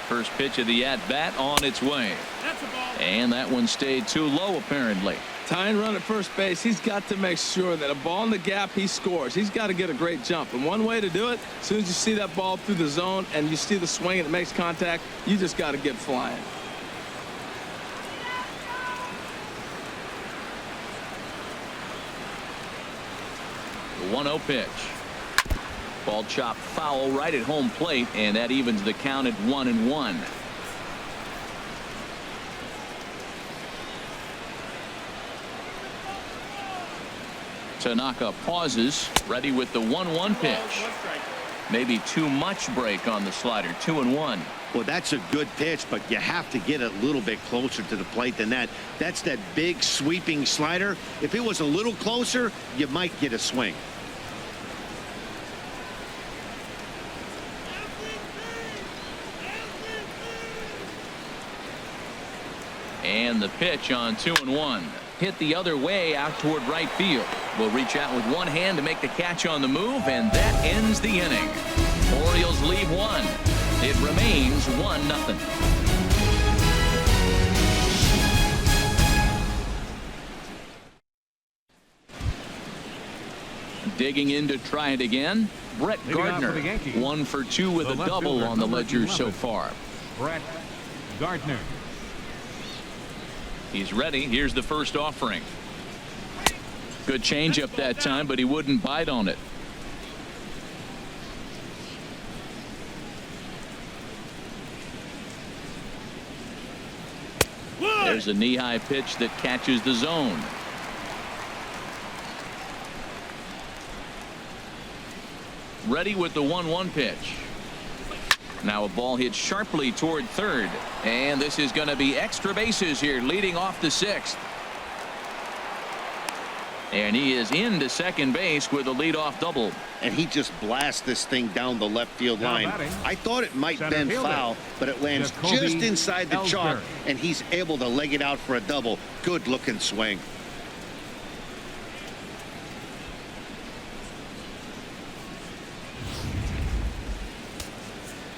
First pitch of the at-bat on its way. And that one stayed too low, apparently. Tying run at first base, he's got to make sure that a ball in the gap, he scores. He's got to get a great jump. And one way to do it, as soon as you see that ball through the zone and you see the swing and it makes contact, you just got to get flying. The 1-0 pitch. Ball chopped foul right at home plate, and that evens the count at 1-1. Tanaka pauses, ready with the 1-1 pitch. Maybe too much break on the slider. 2-1. Well, that's a good pitch, but you have to get a little bit closer to the plate than that. That's that big sweeping slider. If it was a little closer, you might get a swing. And the pitch on 2-1. Hit the other way out toward right field. Will reach out with one hand to make the catch on the move, and that ends the inning. Orioles lead one. It remains 1-0. Digging in to try it again. Brett Gardner, 1 for 2 with a double on the ledger so far. Brett Gardner. He's ready. Here's the first offering. Good changeup that time, but he wouldn't bite on it. There's a knee-high pitch that catches the zone. Ready with the 1-1 pitch. Now a ball hit sharply toward third, and this is going to be extra bases here, leading off the sixth. And he is into second base with a leadoff double. And he just blasts this thing down the left field line. I thought it might bend foul, but it lands just inside the chalk, and he's able to leg it out for a double. Good looking swing.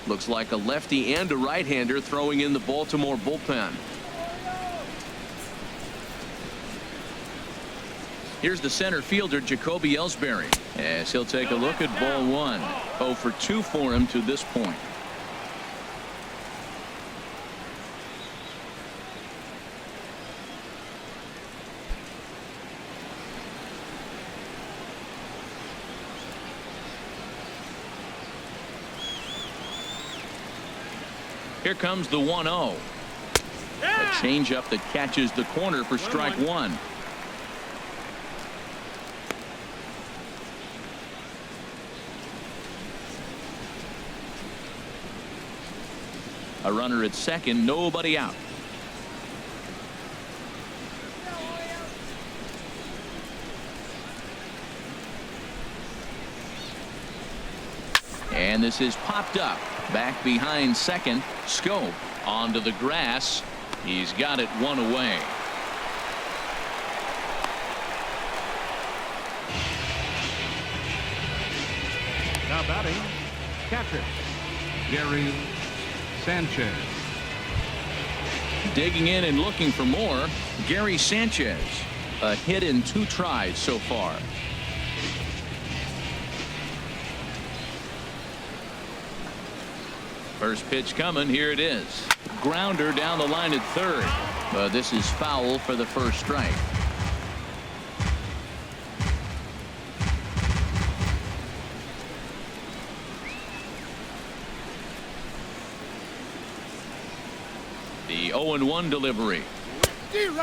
Looks like a lefty and a right-hander throwing in the Baltimore bullpen. Here's the center fielder, Jacoby Ellsbury, as he'll take a look at ball one. 0 for 2 for him to this point. Here comes the 1-0. A changeup that catches the corner for strike one. A runner at second, nobody out. And this is popped up. Back behind second. Scope onto the grass. He's got it one away. Now batting, catcher Gary Sanchez. Digging in and looking for more, Gary Sanchez. A hit in 2 tries so far. First pitch coming. Here it is. Grounder down the line at third. But this is foul for the first strike. The 0-1 delivery.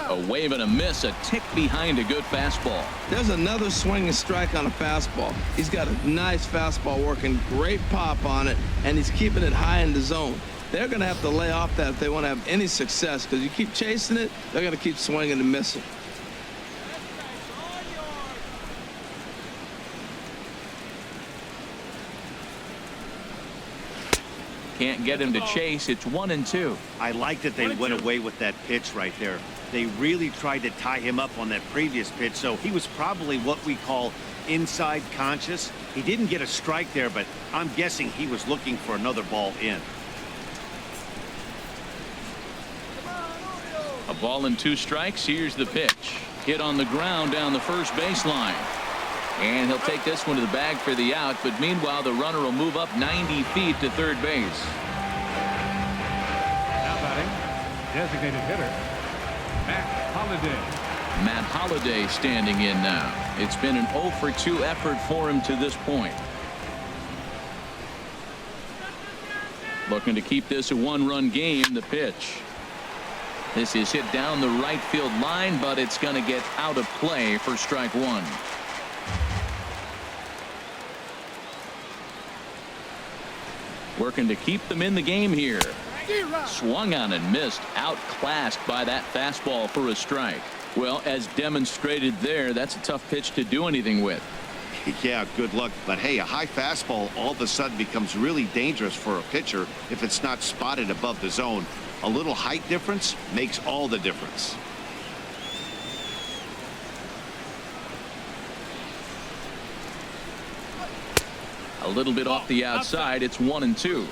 A wave and a miss, a tick behind a good fastball. There's another swinging strike on a fastball. He's got a nice fastball working, great pop on it, and he's keeping it high in the zone. They're going to have to lay off that if they want to have any success, because you keep chasing it, they're going to keep swinging and missing. Can't get him to chase. It's 1-2. I like that they went away with that pitch right there. They really tried to tie him up on that previous pitch, so he was probably what we call inside conscious. He didn't get a strike there, but I'm guessing he was looking for another ball in. A ball and 2 strikes. Here's the pitch. Hit on the ground down the first baseline. And he'll take this one to the bag for the out, but meanwhile the runner will move up 90 feet to third base. Now batting, designated hitter Matt Holliday. Matt Holliday standing in now. It's been an 0 for 2 effort for him to this point. Looking to keep this a 1-run game. The pitch. This is hit down the right field line, but it's going to get out of play for strike one. working to keep them in the game here. Swung on and missed. Outclassed by that fastball for a strike. Well, as demonstrated there, that's a tough pitch to do anything with. Yeah, good luck. But hey, a high fastball all of a sudden becomes really dangerous for a pitcher if it's not spotted above the zone. A little height difference makes all the difference. A little bit off the outside. It's 1-2.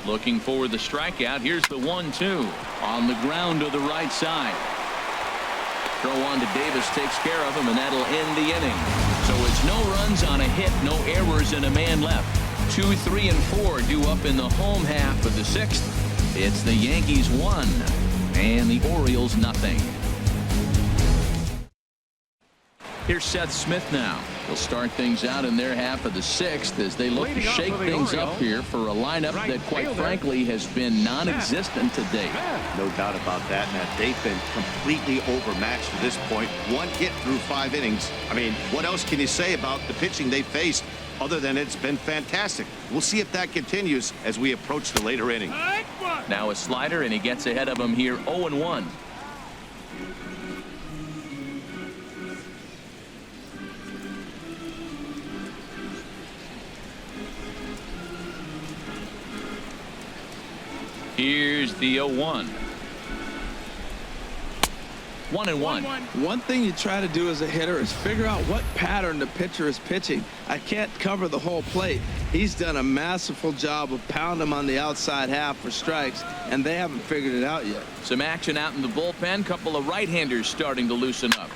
Looking for the strikeout. Here's the 1-2 on the ground to the right side. Throw on to Davis takes care of him, and that'll end the inning. So it's no runs on a hit, no errors, and a man left. 2, 3, and 4 due up in the home half of the 6th. It's the Yankees 1 and the Orioles nothing. Here's Seth Smith now. He'll start things out in their half of the 6th as they look to shake things up here for a lineup that, quite frankly, has been non-existent to date. No doubt about that, Matt. They've been completely overmatched to this point. 1 hit through 5 innings. I mean, what else can you say about the pitching they faced other than it's been fantastic? We'll see if that continues as we approach the later inning. Now a slider, and he gets ahead of him here 0-1. Here's the 0-1. 1-1. One thing you try to do as a hitter is figure out what pattern the pitcher is pitching. I can't cover the whole plate. He's done a masterful job of pounding him on the outside half for strikes, and they haven't figured it out yet. Some action out in the bullpen. Couple of right-handers starting to loosen up.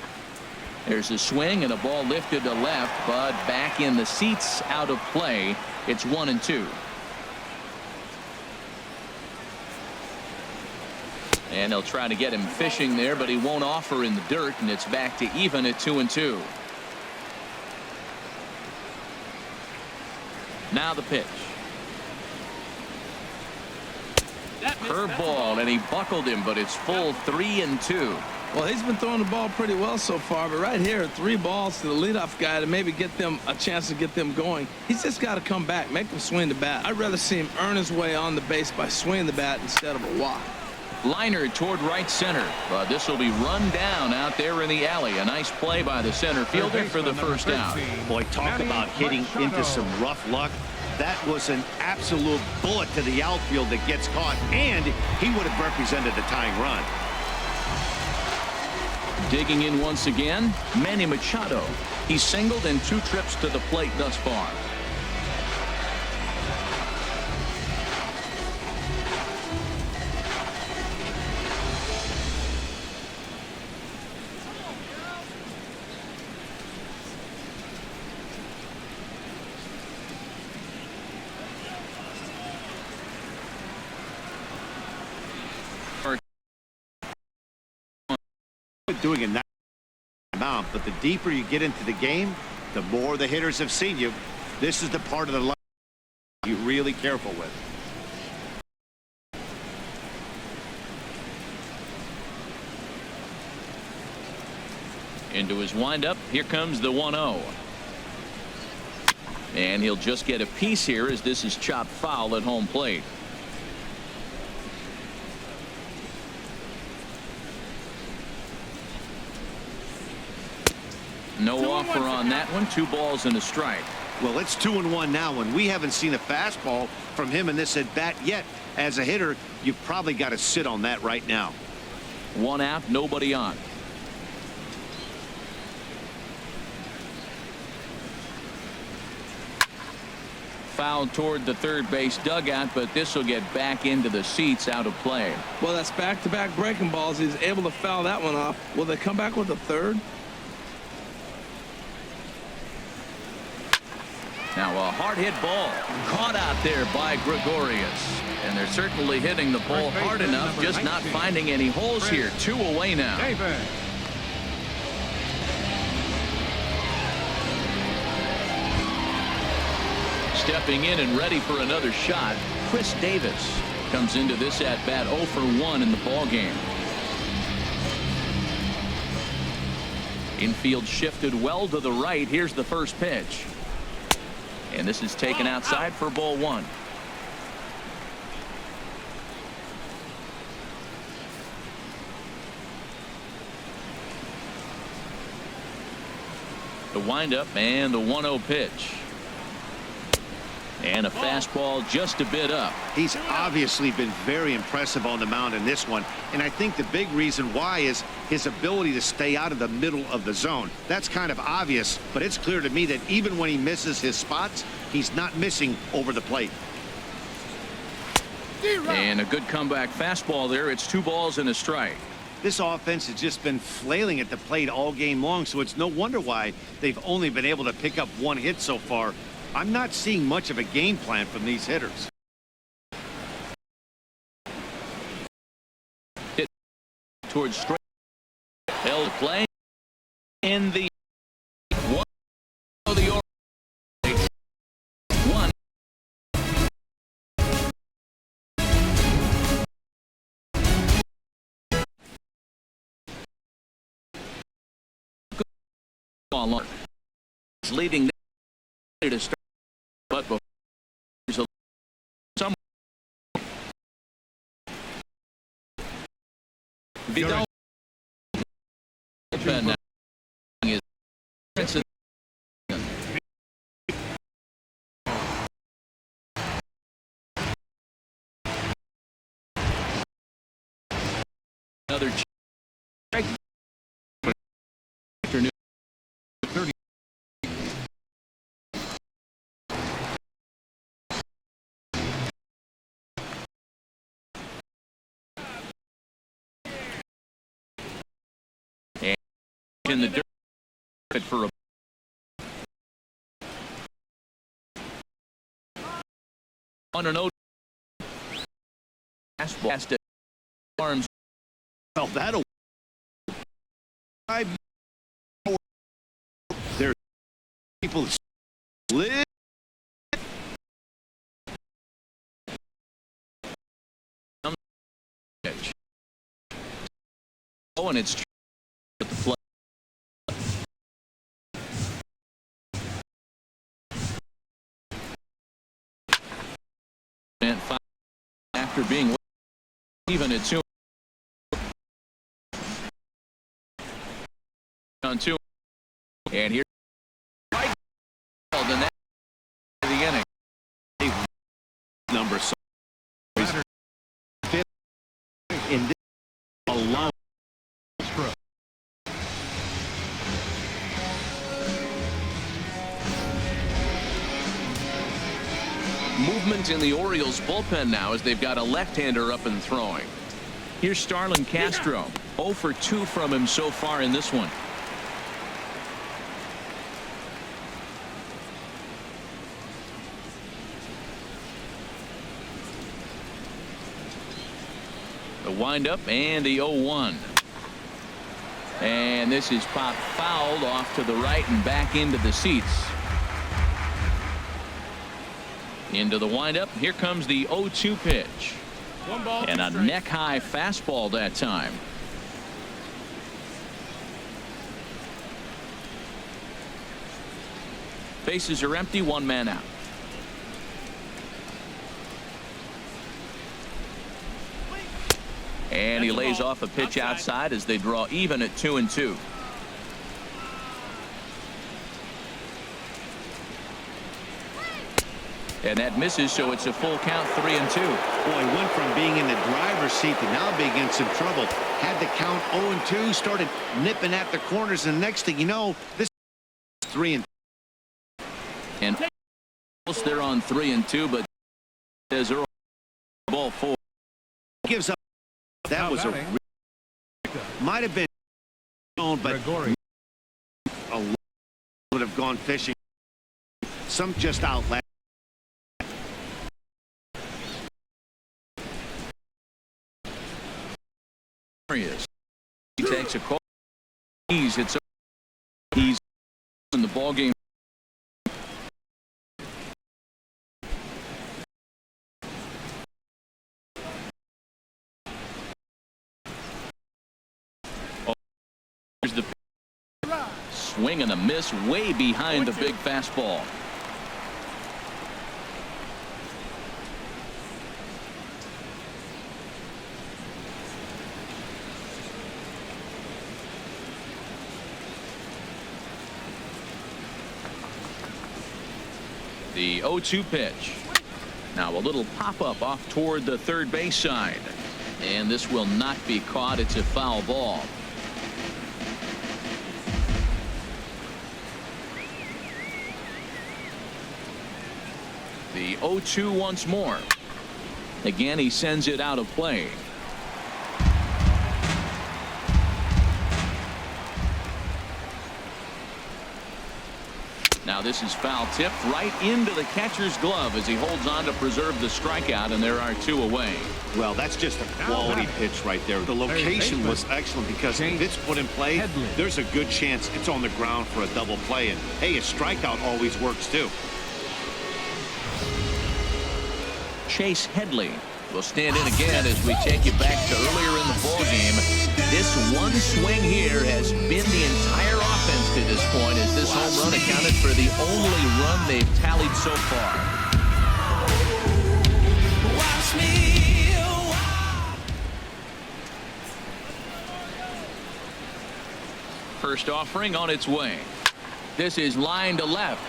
There's a swing and a ball lifted to left, but back in the seats, out of play. It's 1-2. And they'll try to get him fishing there, but he won't offer in the dirt, and it's back to even at 2-2. Now the pitch. Curveball, and he buckled him, but it's full 3-2. Well, he's been throwing the ball pretty well so far, but right here, 3 balls to the leadoff guy to maybe get them a chance to get them going. He's just got to come back, make them swing the bat. I'd rather see him earn his way on the base by swinging the bat instead of a walk. Liner toward right center, but this will be run down out there in the alley. A nice play by the center fielder for the first out. Boy, talk about hitting into some rough luck. That was an absolute bullet to the outfield that gets caught, and he would have represented the tying run. Digging in once again, Manny Machado. He's singled in 2 trips to the plate thus far. Doing a nice amount, but the deeper you get into the game, the more the hitters have seen you. This is the part of the line you're really careful with. Into his windup. Here comes the 1-0. And he'll just get a piece here as this is chopped foul at home plate. No offer on that one. 2 balls and a strike. Well, it's 2-1 now, and we haven't seen a fastball from him in this at bat yet. As a hitter, you've probably got to sit on that right now. 1 out, nobody on. Foul toward the third base dugout, but this will get back into the seats out of play. Well, that's back-to-back breaking balls. He's able to foul that one off. Will they come back with a third? Now a hard hit ball caught out there by Gregorius, and they're certainly hitting the ball hard enough, just not finding any holes here. 2 away now. stepping in and ready for another shot. Chris Davis comes into this at bat 0 for 1 in the ball game. Infield shifted well to the right. Here's the first pitch. And this is taken outside for ball 1. The windup and the 1-0 pitch. And a fastball just a bit up. He's obviously been very impressive on the mound in this one, and I think the big reason why is his ability to stay out of the middle of the zone. That's kind of obvious, but it's clear to me that even when he misses his spots, he's not missing over the plate. And a good comeback fastball there. It's 2 balls and a strike. This offense has just been flailing at the plate all game long, so it's no wonder why they've only been able to pick up 1 hit so far. I'm not seeing much of a game plan from these hitters. Hit towards straight. Held play in the 1 of the Orioles. 1. Good. It's leading to start, but before there's some Vidal now is another afternoon. 30. In the dirt for a on an 0 fastball arms. Well, that'll there people live. Oh, and it's at the play. And 5 after being even at 2 on 2, and here the next of the inning. Number so in this alone. Movement in the Orioles bullpen now as they've got a left-hander up and throwing. Here's Starlin Castro. 0 for 2 from him so far in this one. The windup and the 0-1. And this is popped fouled off to the right and back into the seats. Into the windup. Here comes the 0-2 pitch. 1 ball, And a strike. neck-high fastball that time. Bases are empty. 1 man out. And he lays off a pitch outside as they draw even at 2-2. And that misses, so it's a full count, 3-2. Boy, went from being in the driver's seat to now being in some trouble. Had the count 0-2, started nipping at the corners, and next thing you know, this is 3-2. And they're on 3-2, but there's Earl ball 4. Gives up. That was a might have been but a lot would have gone fishing. Some just outlet. He takes a call. He's in the ball game. Here's the swing and a miss way behind the big fastball. The 0-2 pitch. Now a little pop-up off toward the third base side. And this will not be caught. It's a foul ball. The 0-2 once more. Again, he sends it out of play. Now this is foul tipped right into the catcher's glove as he holds on to preserve the strikeout, and there are 2 away. Well, that's just a quality pitch right there. The location was excellent because if it's put in play, there's a good chance it's on the ground for a double play. And hey, a strikeout always works too. Chase Headley will stand in again as we take you back to earlier in the ball game. This one swing here has been the entire offense to this point, as this home run accounted for the only run they've tallied so far. First offering on its way. This is line to left,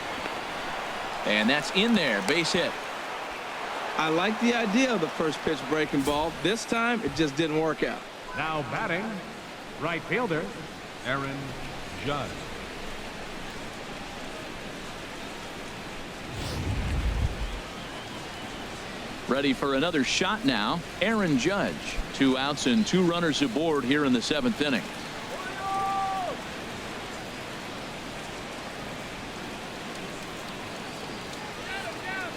and that's in there. Base hit. I like the idea of the first pitch breaking ball. This time it just didn't work out. Now batting, right fielder, Aaron Judge. Ready for another shot now. Aaron Judge. 2 outs and 2 runners aboard here in the 7th inning.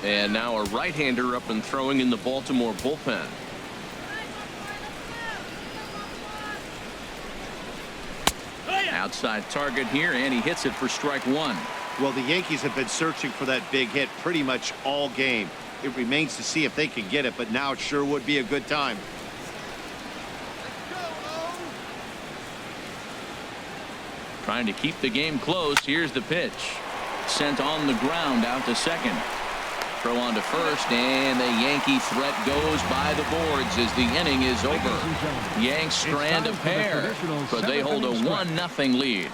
And now a right-hander up and throwing in the Baltimore bullpen. Outside target here, and he hits it for strike 1. Well, the Yankees have been searching for that big hit pretty much all game. It remains to see if they can get it, but now it sure would be a good time. Trying to keep the game close. Here's the pitch. Sent on the ground out to second. Throw on to first, and the Yankee threat goes by the boards as the inning is over. Yanks strand a pair, but they hold a 1-0 lead.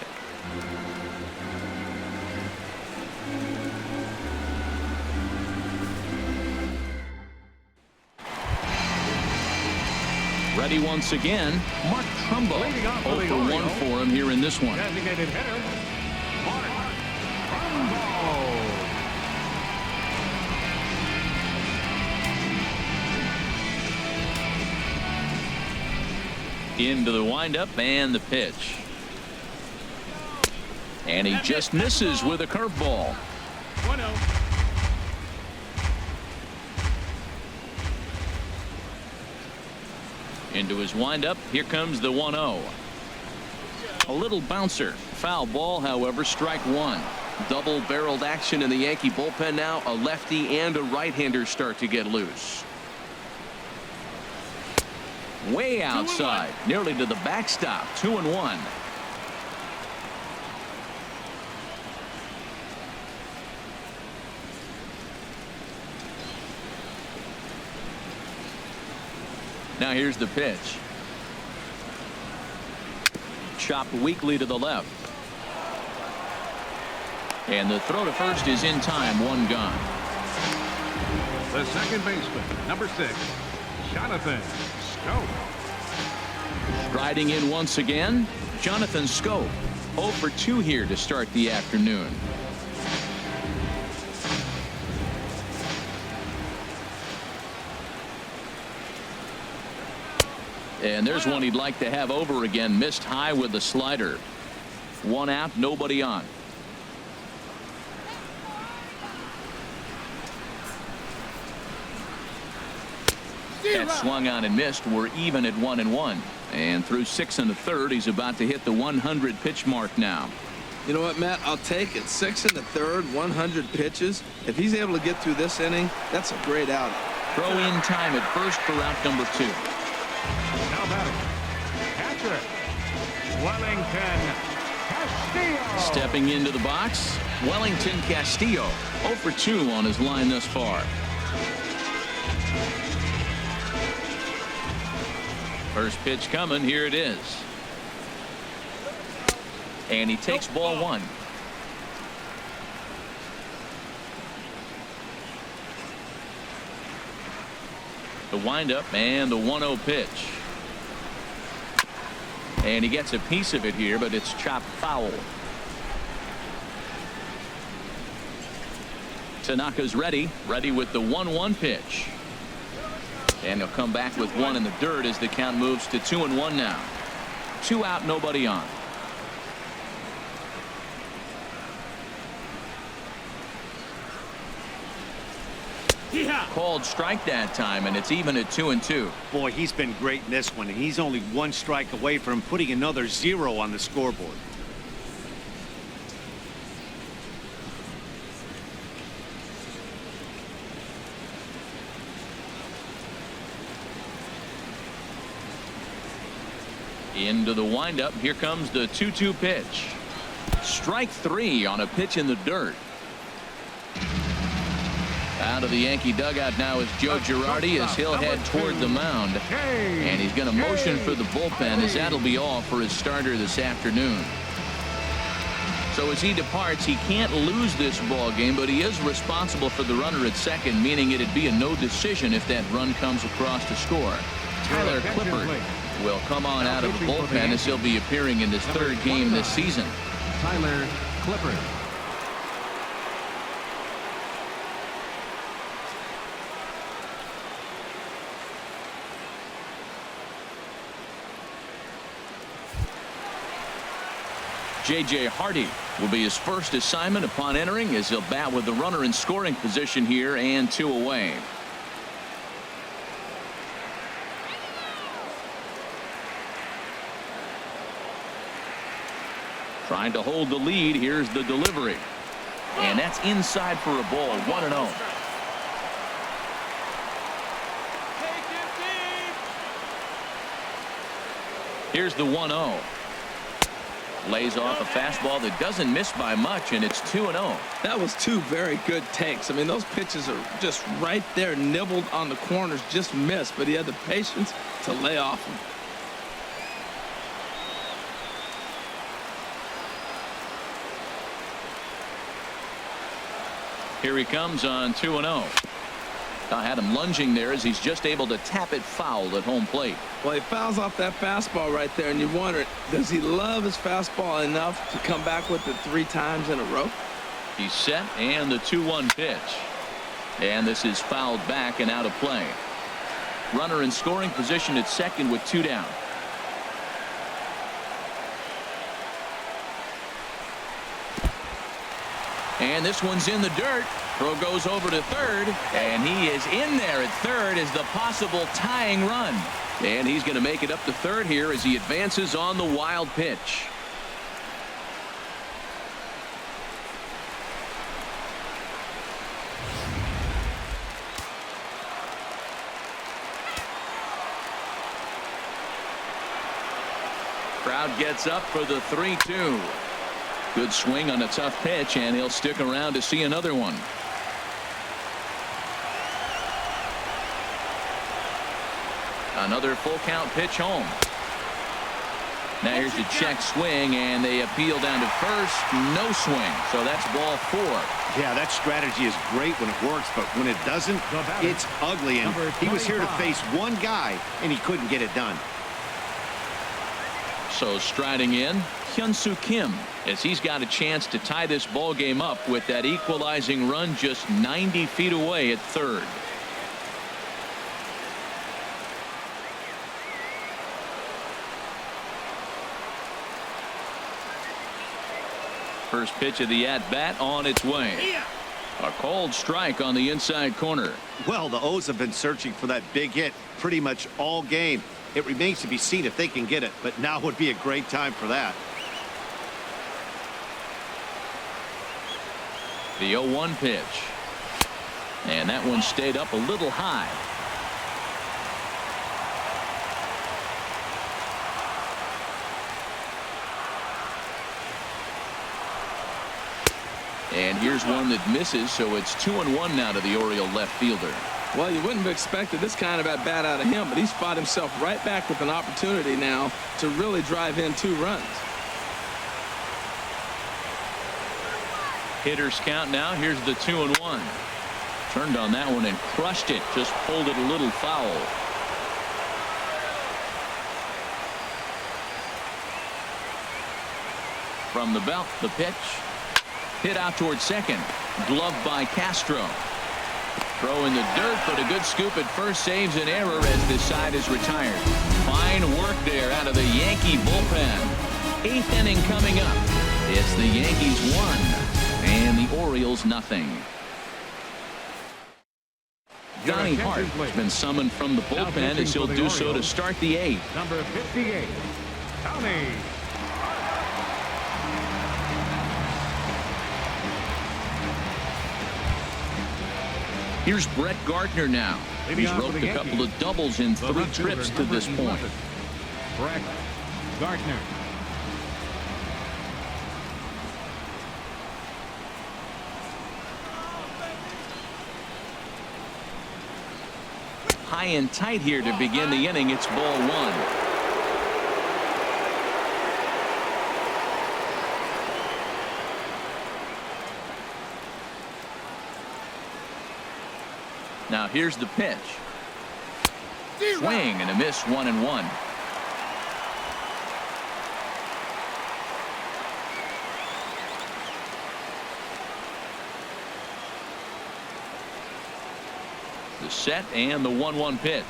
Ready once again, Mark Trumbo. 0 for 1 for him here in this one. Designated hitter, Mark Trumbo. Into the windup and the pitch. And he just misses with a curveball. 1-0. Into his windup. Here comes the 1-0. A little bouncer. Foul ball, however, strike 1. Double-barreled action in the Yankee bullpen now. A lefty and a right-hander start to get loose. Way outside, nearly to the backstop. 2-1. Now here's the pitch. Chopped weakly to the left. And the throw to first is in time. 1 gone. The second baseman, number 6, Jonathan Schoop. Riding in once again, Jonathan Schoop. 0 for 2 here to start the afternoon. And there's one he'd like to have over again. Missed high with the slider. 1 out, nobody on. That swung on and missed. We're even at 1-1. And through 6 1/3, he's about to hit the 100 pitch mark now. You know what, Matt? I'll take it. 6 1/3, 100 pitches. If he's able to get through this inning, that's a great outing. Throw in time at first for out number 2. Now batting, catcher, Wellington Castillo. Stepping into the box, Wellington Castillo, 0 for 2 on his line thus far. First pitch coming. Here it is. And he takes ball 1. The windup and the 1-0 pitch. And he gets a piece of it here, but it's chopped foul. Tanaka's ready with the 1-1 pitch. And he'll come back with 1 in the dirt as the count moves to 2-1 now. 2 out, nobody on. Called strike that time, and it's even at 2-2. Boy, he's been great in this one, and he's only 1 strike away from putting another 0 on the scoreboard. Into the windup. Here comes the 2-2 pitch. Strike 3 on a pitch in the dirt. Out of the Yankee dugout now is Joe Girardi as he'll head toward the mound. And he's going to motion for the bullpen as that'll be all for his starter this afternoon. So as he departs, he can't lose this ball game, but he is responsible for the runner at second, meaning it'd be a no decision if that run comes across to score. Tyler Clippard will come on out of the bullpen as he'll be appearing in his 3rd game this season. Tyler Clippard. J.J. Hardy will be his first assignment upon entering as he'll bat with the runner in scoring position here and 2 away. Trying to hold the lead. Here's the delivery. And that's inside for a ball. 1-0. Here's the 1-0. Lays off a fastball that doesn't miss by much, and it's 2-0. That was 2 very good takes. I mean, those pitches are just right there, nibbled on the corners, just missed, but he had the patience to lay off them. Here he comes on 2-0. I had him lunging there as he's just able to tap it foul at home plate. Well, he fouls off that fastball right there, and you wonder, does he love his fastball enough to come back with it 3 times in a row? He's set, and the 2-1 pitch. And this is fouled back and out of play. Runner in scoring position at second with 2 down. And this one's in the dirt. Throw goes over to third, and he is in there at third as the possible tying run. And he's going to make it up to third here as he advances on the wild pitch. Crowd gets up for the 3-2. Good swing on a tough pitch, and he'll stick around to see another one. Another full count pitch home. Now here's a check swing, and they appeal down to first. No swing, so that's ball 4. Yeah, that strategy is great when it works, but when it doesn't, it's ugly. And he was here to face 1 guy, and he couldn't get it done. So striding in, Hyun-Soo Kim, as he's got a chance to tie this ball game up with that equalizing run just 90 feet away at third. First pitch of the at-bat on its way. A called strike on the inside corner. Well, the O's have been searching for that big hit pretty much all game. It remains to be seen if they can get it, but now would be a great time for that. The 0-1 pitch. And that one stayed up a little high. And here's one that misses, so it's 2-1 now to the Oriole left fielder. Well, you wouldn't have expected this kind of at bat out of him, but he's fought himself right back with an opportunity now to really drive in 2 runs. Hitters count now. Here's the 2-1. Turned on that one and crushed it. Just pulled it a little foul. From the belt, the pitch. Hit out towards second. Gloved by Castro. Throw in the dirt, but a good scoop at first saves an error as this side is retired. Fine work there out of the Yankee bullpen. 8th inning coming up. It's the Yankees 1 and the Orioles nothing. Donnie Hart has been summoned from the bullpen as he'll do so to start the 8th. Number 58, Donnie. Here's Brett Gardner now. He's roped a couple of doubles in 3 trips to this point. Brett Gardner. High and tight here to begin the inning. It's ball 1. Now here's the pitch. Swing and a miss, 1-1. The set and the 1-1 pitch.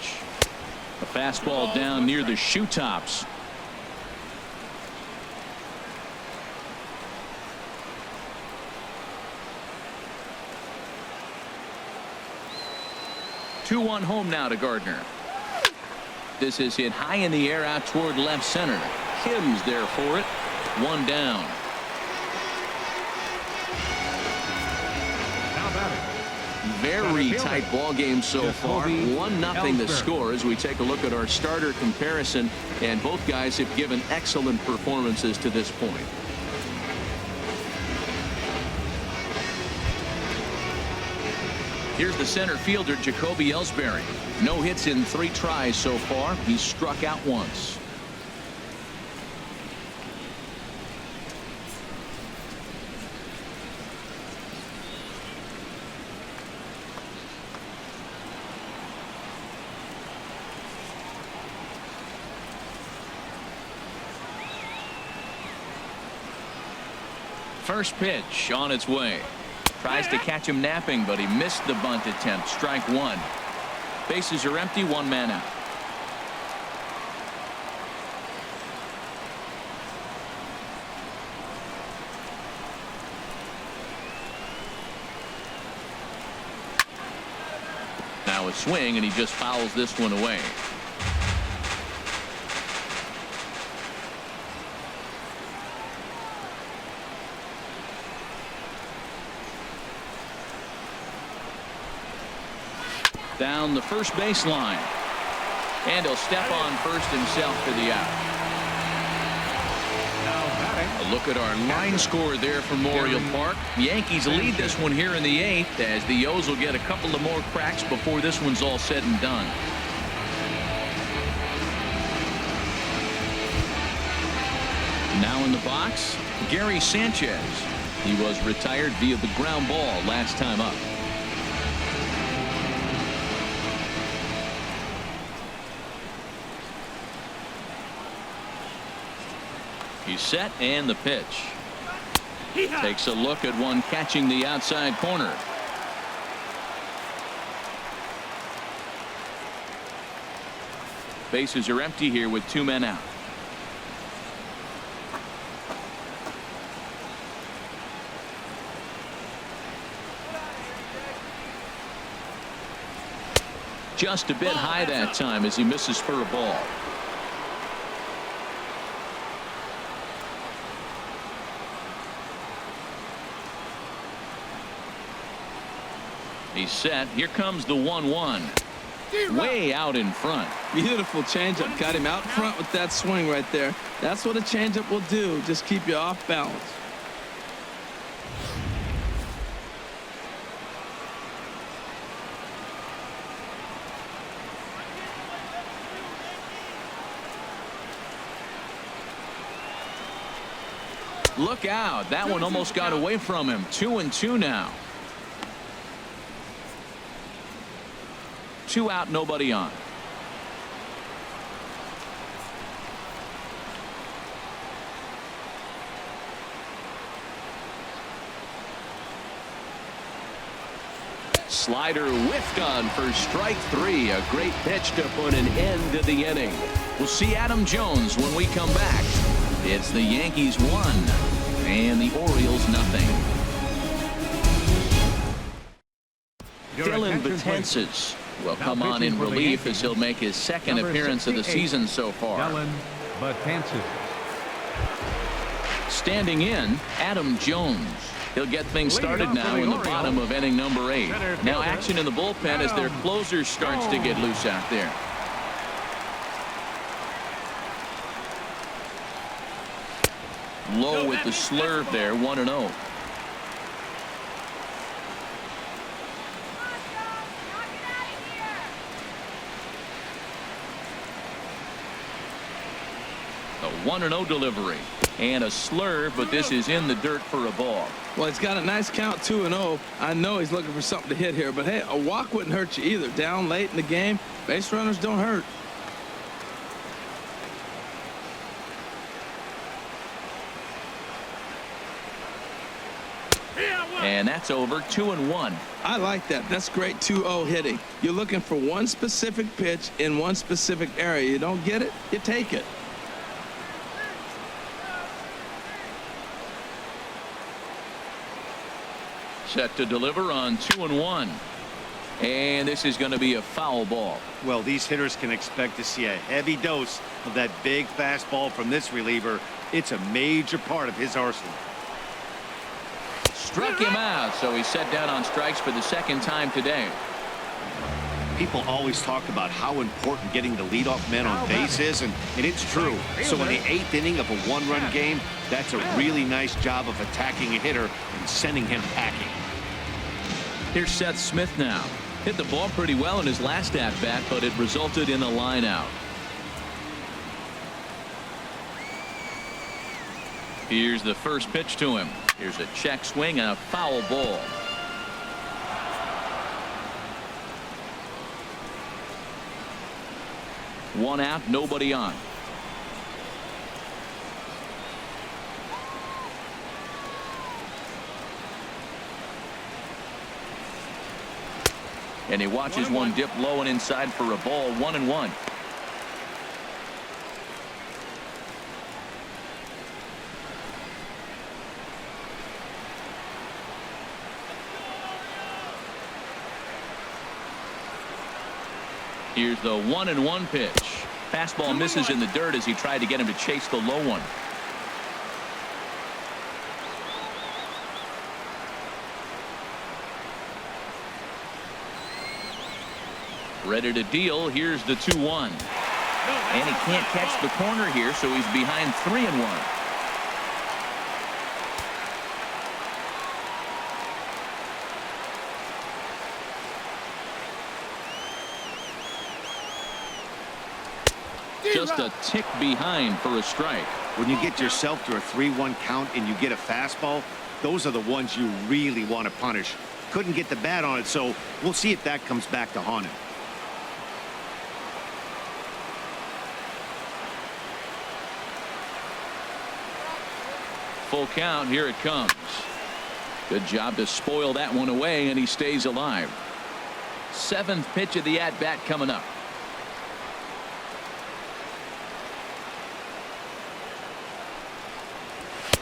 A fastball down near the shoe tops. Two-one home now to Gardner. This is hit high in the air out toward left center. Kim's there for it. 1 down. Very tight ball game so far. 1-0 the score as we take a look at our starter comparison, and both guys have given excellent performances to this point. Here's the center fielder, Jacoby Ellsbury. No hits in 3 tries so far. He's struck out once. First pitch on its way. Tries to catch him napping, but he missed the bunt attempt. Strike 1. Bases are empty. 1 man out. Now a swing, and he just fouls this one away. Down the first baseline. And he'll step on first himself for the out. A look at our line score there from Memorial Park. The Yankees lead this one here in the 8th, as the O's will get a couple of more cracks before this one's all said and done. Now in the box, Gary Sanchez. He was retired via the ground ball last time up. He's set, and the pitch. Takes a look at one catching the outside corner. Bases are empty here with 2 men out. Just a bit high that time as he misses for a ball. He's set. Here comes the 1-1. Way out in front. Beautiful changeup. Got him out front with that swing right there. That's what a changeup will do. Just keep you off balance. Look out. That one almost got away from him. 2-2 now. 2 out, nobody on. Slider whiffed on for strike 3. A great pitch to put an end to the inning. We'll see Adam Jones when we come back. It's the Yankees 1 and the Orioles 0. Dylan Betances will come on in relief as he'll make his second appearance of the season so far. Dylan Betances. Standing in, Adam Jones. He'll get things started now in the bottom of inning number 8. Now action in the bullpen as their closer starts to get loose out there. Low with the slurve there, 1-0. The 1-0 delivery. And a slurve, but this is in the dirt for a ball. Well, he's got a nice count, 2-0. I know he's looking for something to hit here, but hey, a walk wouldn't hurt you either. Down late in the game, base runners don't hurt. And that's over. 2-1. I like that. That's great 2-0 hitting. You're looking for one specific pitch in one specific area. You don't get it, you take it. Set to deliver on 2-1. And this is going to be a foul ball. Well, these hitters can expect to see a heavy dose of that big fastball from this reliever. It's a major part of his arsenal. Struck him out, so he's set down on strikes for the second time today. People always talk about how important getting the leadoff man on base is, and it's true. So in the 8th inning of a one-run game, that's a really nice job of attacking a hitter and sending him packing. Here's Seth Smith now. Hit the ball pretty well in his last at-bat, but it resulted in a line out. Here's the first pitch to him. Here's a check swing and a foul ball. One out, nobody on. And he watches one dip low and inside for a ball. 1-1. Here's the 1-1 pitch. Fastball misses in the dirt as he tried to get him to chase the low one. Ready to deal. Here's the 2-1. And he can't catch the corner here, so he's behind 3-1. Just a tick behind for a strike. When you get yourself to a 3-1 count and you get a fastball, those are the ones you really want to punish. Couldn't get the bat on it, so we'll see if that comes back to haunt him. Full count. Here it comes. Good job to spoil that one away, and he stays alive. 7th pitch of the at-bat coming up.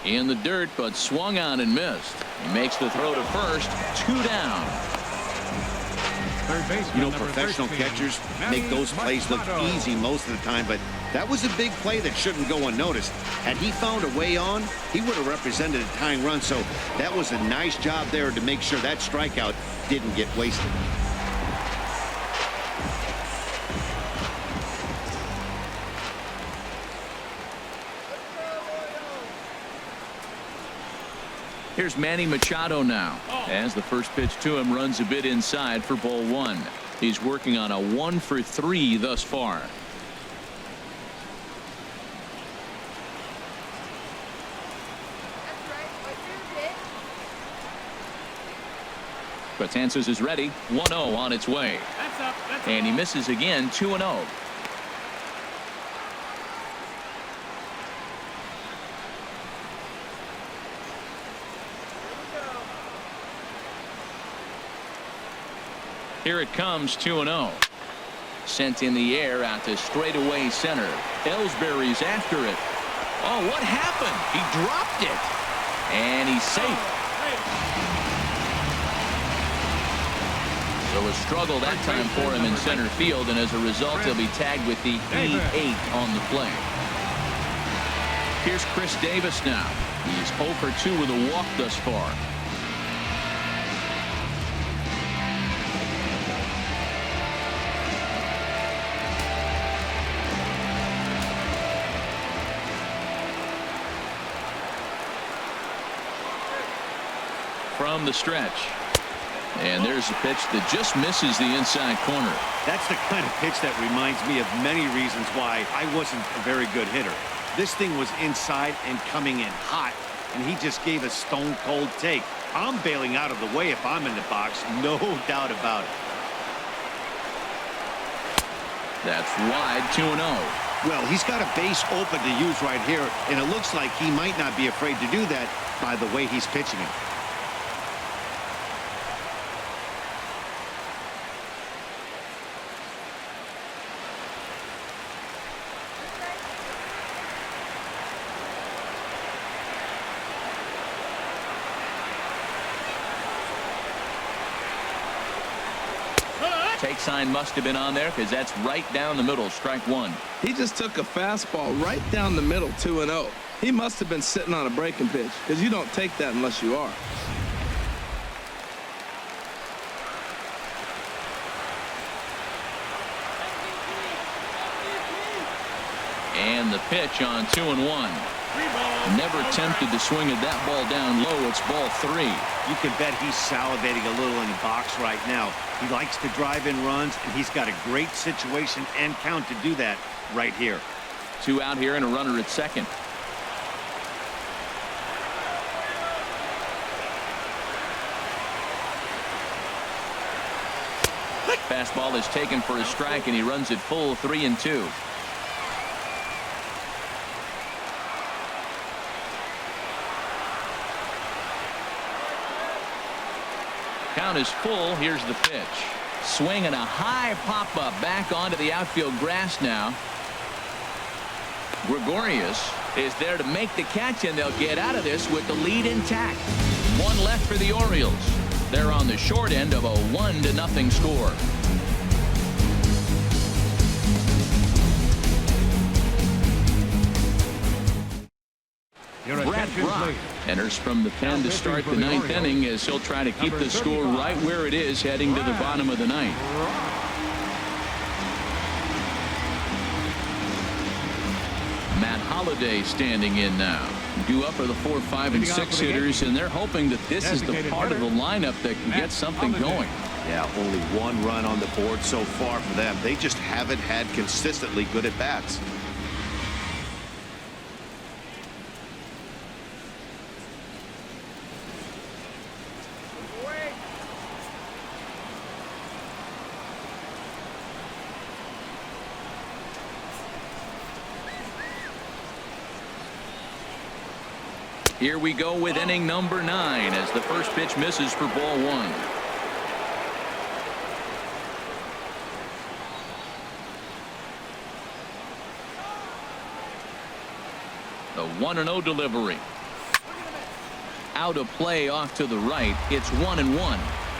In the dirt, but swung on and missed. He makes the throw to first. 2 down. You know, professional catchers make those plays look easy most of the time, but that was a big play that shouldn't go unnoticed. Had he found a way on, he would have represented a tying run, so that was a nice job there to make sure that strikeout didn't get wasted. Here's Manny Machado now, as the first pitch to him runs a bit inside for ball 1. He's working on a 1-for-3 thus far. Betances is ready. 1-0 on its way. That's up. That's And he misses again. 2-0. Here it comes. 2-0. Sent in the air out to straightaway center. Ellsbury's after it. Oh, what happened? He dropped it. And he's safe. So a struggle that time for him in center field, and as a result, he'll be tagged with the E8 on the play. Here's Chris Davis now. He's 0 for 2 with a walk thus far. From the stretch. And there's a pitch that just misses the inside corner. That's the kind of pitch that reminds me of many reasons why I wasn't a very good hitter. This thing was inside and coming in hot, and he just gave a stone-cold take. I'm bailing out of the way if I'm in the box, no doubt about it. That's wide. 2-0. Well, he's got a base open to use right here, and it looks like he might not be afraid to do that by the way he's pitching it. Take sign must have been on there because that's right down the middle. Strike one. He just took a fastball right down the middle. 2-0. He must have been sitting on a breaking pitch, because you don't take that unless you are. And the pitch on 2-1. Never tempted to swing at that ball down low. It's ball 3. You can bet he's salivating a little in the box right now. He likes to drive in runs, and he's got a great situation and count to do that right here. 2 out here and a runner at second. Fastball is taken for a strike, and he runs it full 3-2. Count is full. Here's the pitch. Swing and a high pop-up back onto the outfield grass now. Gregorius is there to make the catch, and they'll get out of this with the lead intact. 1 left for the Orioles. They're on the short end of a 1-0 score. Brad Brock enters from the pen to start the 9th inning, as he'll try to keep the score right where it is heading to the bottom of the 9th. Matt Holliday standing in now. Due up are the 4, 5, and 6 hitters, and they're hoping that this is the part of the lineup that can get something going. Yeah, only 1 run on the board so far for them. They just haven't had consistently good at-bats. Here we go with inning number 9 as the first pitch misses for ball 1. The 1-0 delivery. Out of play off to the right. It's 1-1.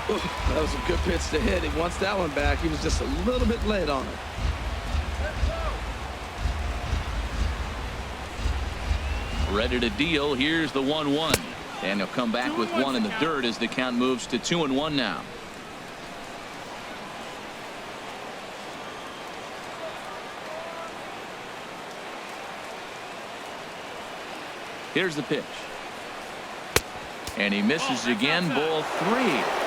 That was a good pitch to hit. He wants that one back. He was just a little bit late on it. Ready to deal. Here's the 1-1. And he'll come back with 1 in the dirt as the count moves to 2-1 now. Here's the pitch. And he misses again. Ball 3.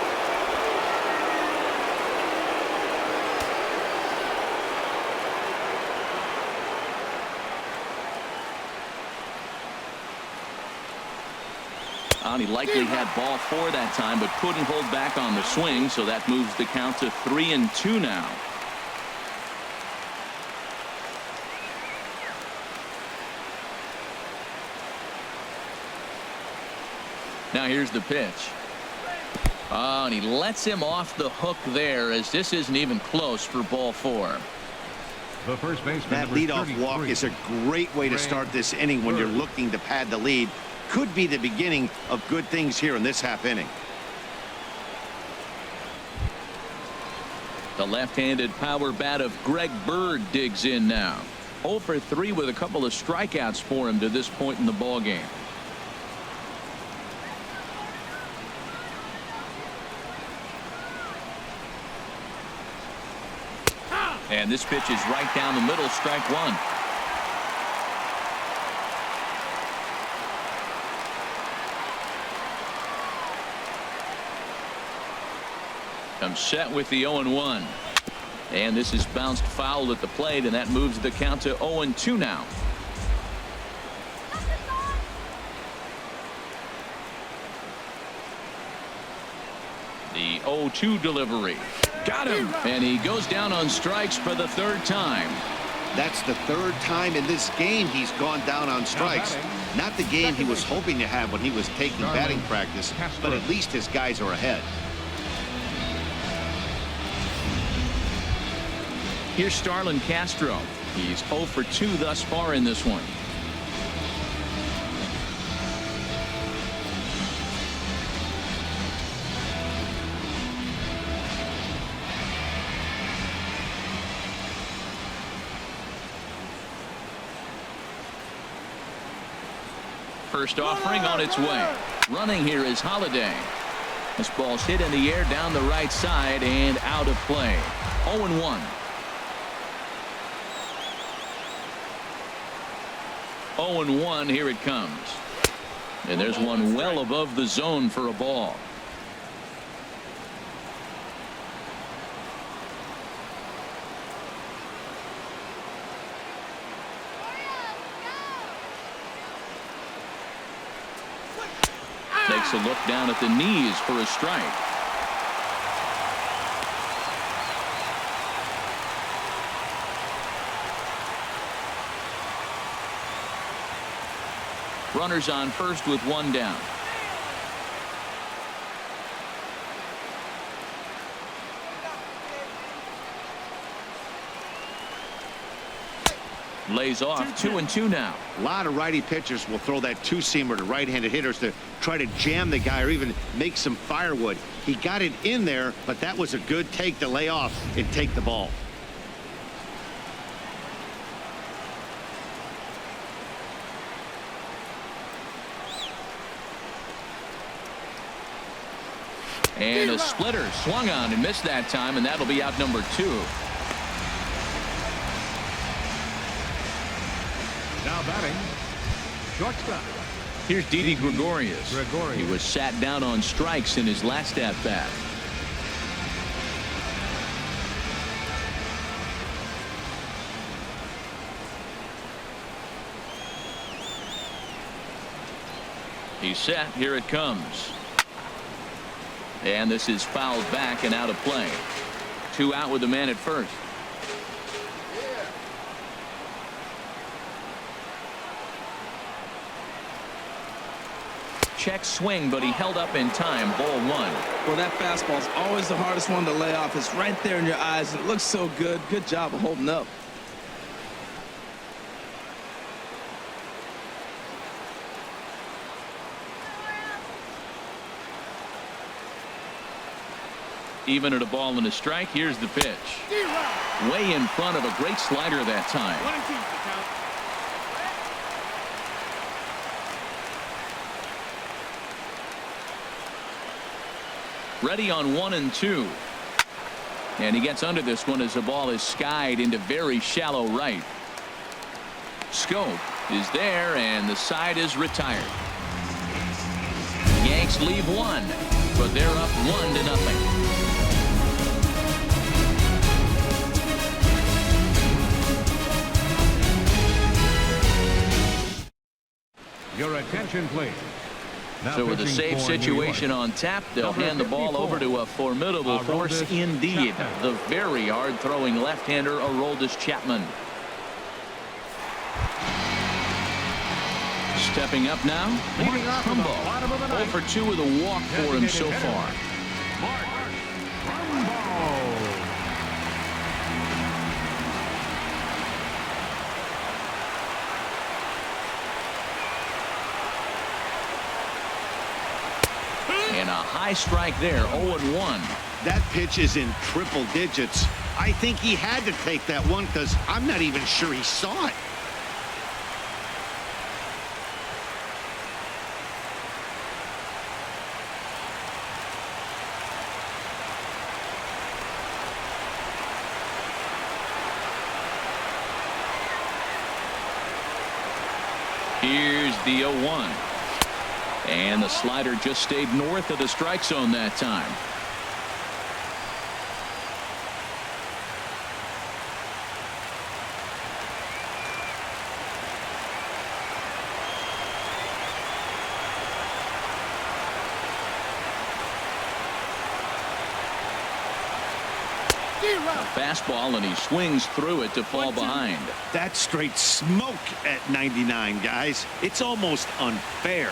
And he likely had ball 4 that time, but couldn't hold back on the swing, so that moves the count to 3-2 now. Now here's the pitch. Oh, and he lets him off the hook there, as this isn't even close for ball 4. The first baseman, that leadoff walk is a great way to start this inning when you're looking to pad the lead. Could be the beginning of good things here in this half inning. The left-handed power bat of Greg Bird digs in now. 0 for 3 with a couple of strikeouts for him to this point in the ball game. And this pitch is right down the middle, strike 1. Comes set with the 0-1. And this is bounced foul at the plate, and that moves the count to 0-2 now. The 0-2 delivery. Got him. And he goes down on strikes for the 3rd time. That's the 3rd time in this game he's gone down on strikes. Not the game he was hoping to have when he was taking batting practice, but at least his guys are ahead. Here's Starlin Castro. He's 0 for 2 thus far in this one. First offering on its way. Running here is Holiday. This ball's hit in the air down the right side and out of play. 0-1. 0-1, here it comes. And there's one well above the zone for a ball. Takes a look down at the knees for a strike. Runners on first with 1 down. Lays off 2-2 now. A lot of righty pitchers will throw that 2-seamer to right-handed hitters to try to jam the guy or even make some firewood. He got it in there, but that was a good take to lay off and take the ball. And a splitter swung on and missed that time, and that'll be out number 2. Now batting, shortstop. Here's Didi Gregorius. He was sat down on strikes in his last at bat. He's set. Here it comes. And this is fouled back and out of play. 2 out with the man at first. Check swing, but he held up in time. Ball 1. Well, that fastball is always the hardest one to lay off. It's right there in your eyes. It looks so good. Good job of holding up. Even at a ball and a strike. Here's the pitch. Way in front of a great slider that time. 1-2 the count. Ready on 1-2. And he gets under this one as the ball is skied into very shallow right. Scope is there, and the side is retired. Yanks leave 1, but they're up 1-0. Your attention, please. So with a safe situation on tap, they'll hand the ball over to a formidable force indeed. The very hard-throwing left-hander, Aroldis Chapman. Stepping up now, Mark Trumbo. 0 for 2 with a walk for him so far. And a high strike there, 0-1. That pitch is in triple digits. I think he had to take that one because I'm not even sure he saw it. Here's the 0-1. And the slider just stayed north of the strike zone that time. A fastball, and he swings through it to fall behind. That's straight smoke at 99, guys. It's almost unfair.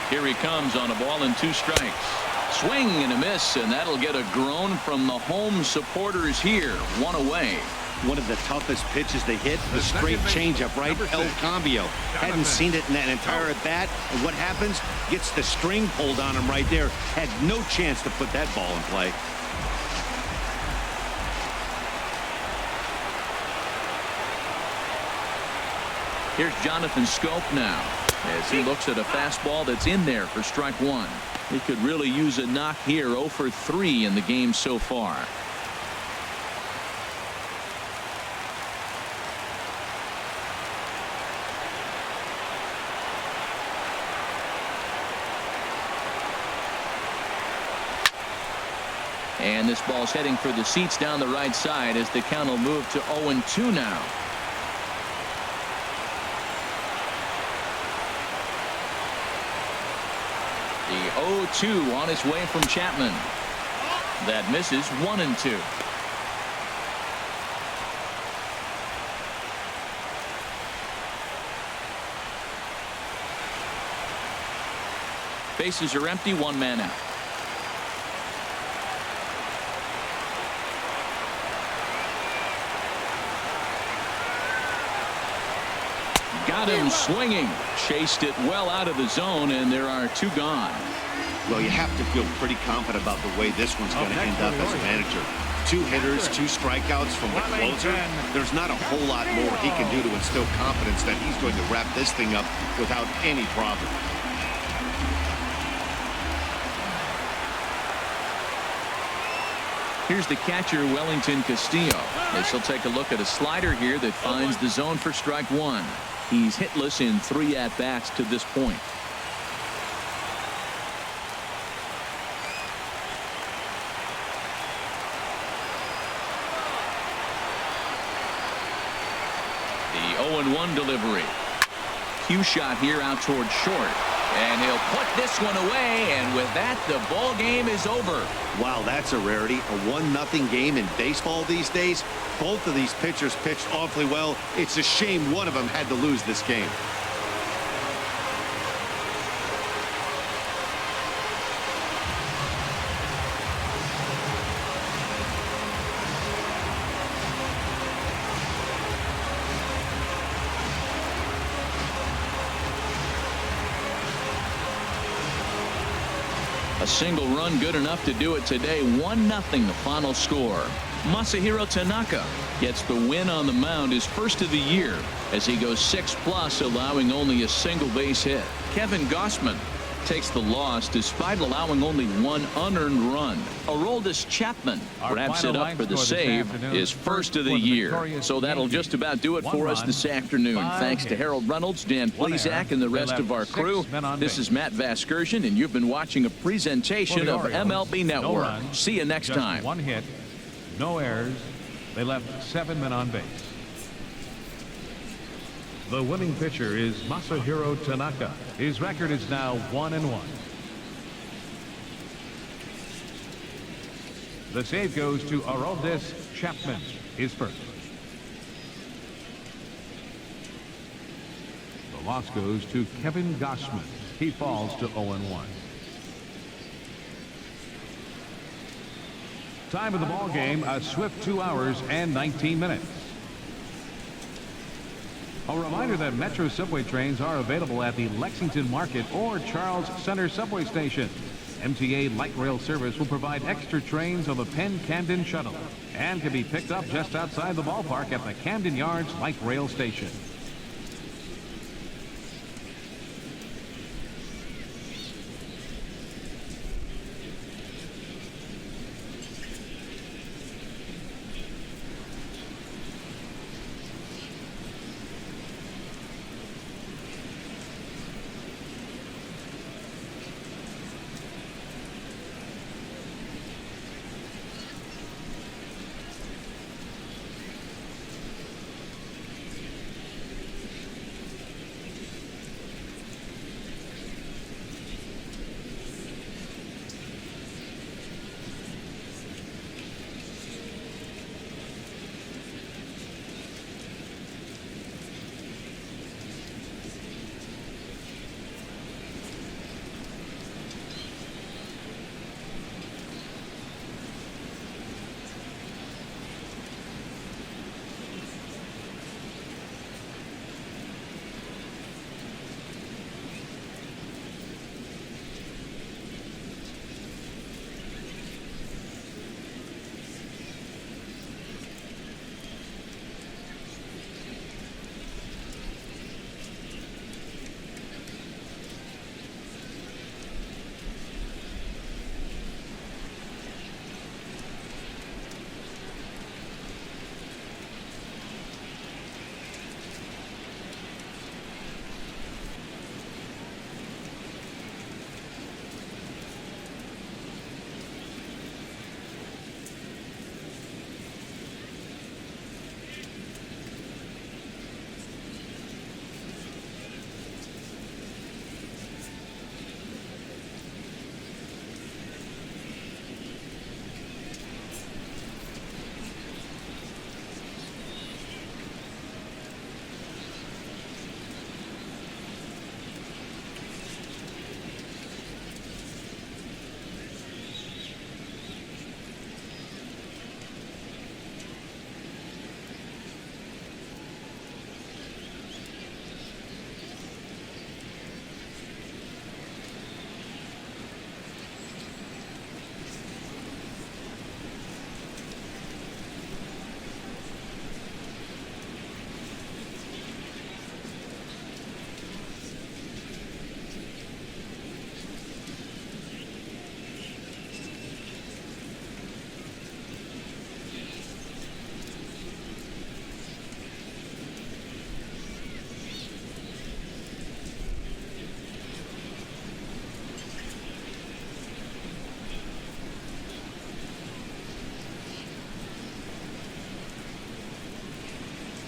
Here he comes on a ball and 2 strikes. Swing and a miss, and that'll get a groan from the home supporters here. 1 away. One of the toughest pitches to hit, the straight changeup, right? El Cambio. Hadn't seen it in that entire at bat. And what happens? Gets the string pulled on him right there. Had no chance to put that ball in play. Here's Jonathan Scope now as he looks at a fastball that's in there for strike 1. He could really use a knock here. 0 for 3 in the game so far. And this ball's heading for the seats down the right side as the count will move to 0-2 now. The 0-2 on its way from Chapman. That misses. 1-2. Bases are empty. 1 man out. Got him swinging. Chased it well out of the zone, and there are 2 gone. Well, you have to feel pretty confident about the way this one's going to end up as a manager. 2 hitters, 2 strikeouts from the closer. There's not a whole lot more he can do to instill confidence that he's going to wrap this thing up without any problem. Here's the catcher, Wellington Castillo. As he'll take a look at a slider here that finds the zone for strike 1. He's hitless in 3 at-bats to this point. The 0-1 delivery. Cue shot here out toward short. And he'll put this one away, and with that, the ball game is over. Wow, that's a rarity. A 1-0 game in baseball these days. Both of these pitchers pitched awfully well. It's a shame one of them had to lose this game. A single run good enough to do it today. 1-0 the final score. Masahiro Tanaka gets the win on the mound, his first of the year, as he goes 6+, allowing only a single base hit. Kevin Gausman takes the loss despite allowing only 1 unearned run. Aroldis Chapman wraps it up for the save, his first of the year. So that'll just about do it for us this afternoon. Thanks to Harold Reynolds, Dan Plesac, and the rest of our crew. This is Matt Vasgersian, and you've been watching a presentation of MLB Network. See you next time. 1 hit, No errors. They left 7 men on base. The winning pitcher is Masahiro Tanaka. His record is now 1-1. The save goes to Aroldis Chapman, his first. The loss goes to Kevin Gossman. He falls to 0-1. Time of the ball game, a swift 2 hours and 19 minutes. A reminder that Metro subway trains are available at the Lexington Market or Charles Center subway station. MTA Light Rail service will provide extra trains on the Penn Camden Shuttle and can be picked up just outside the ballpark at the Camden Yards Light Rail Station.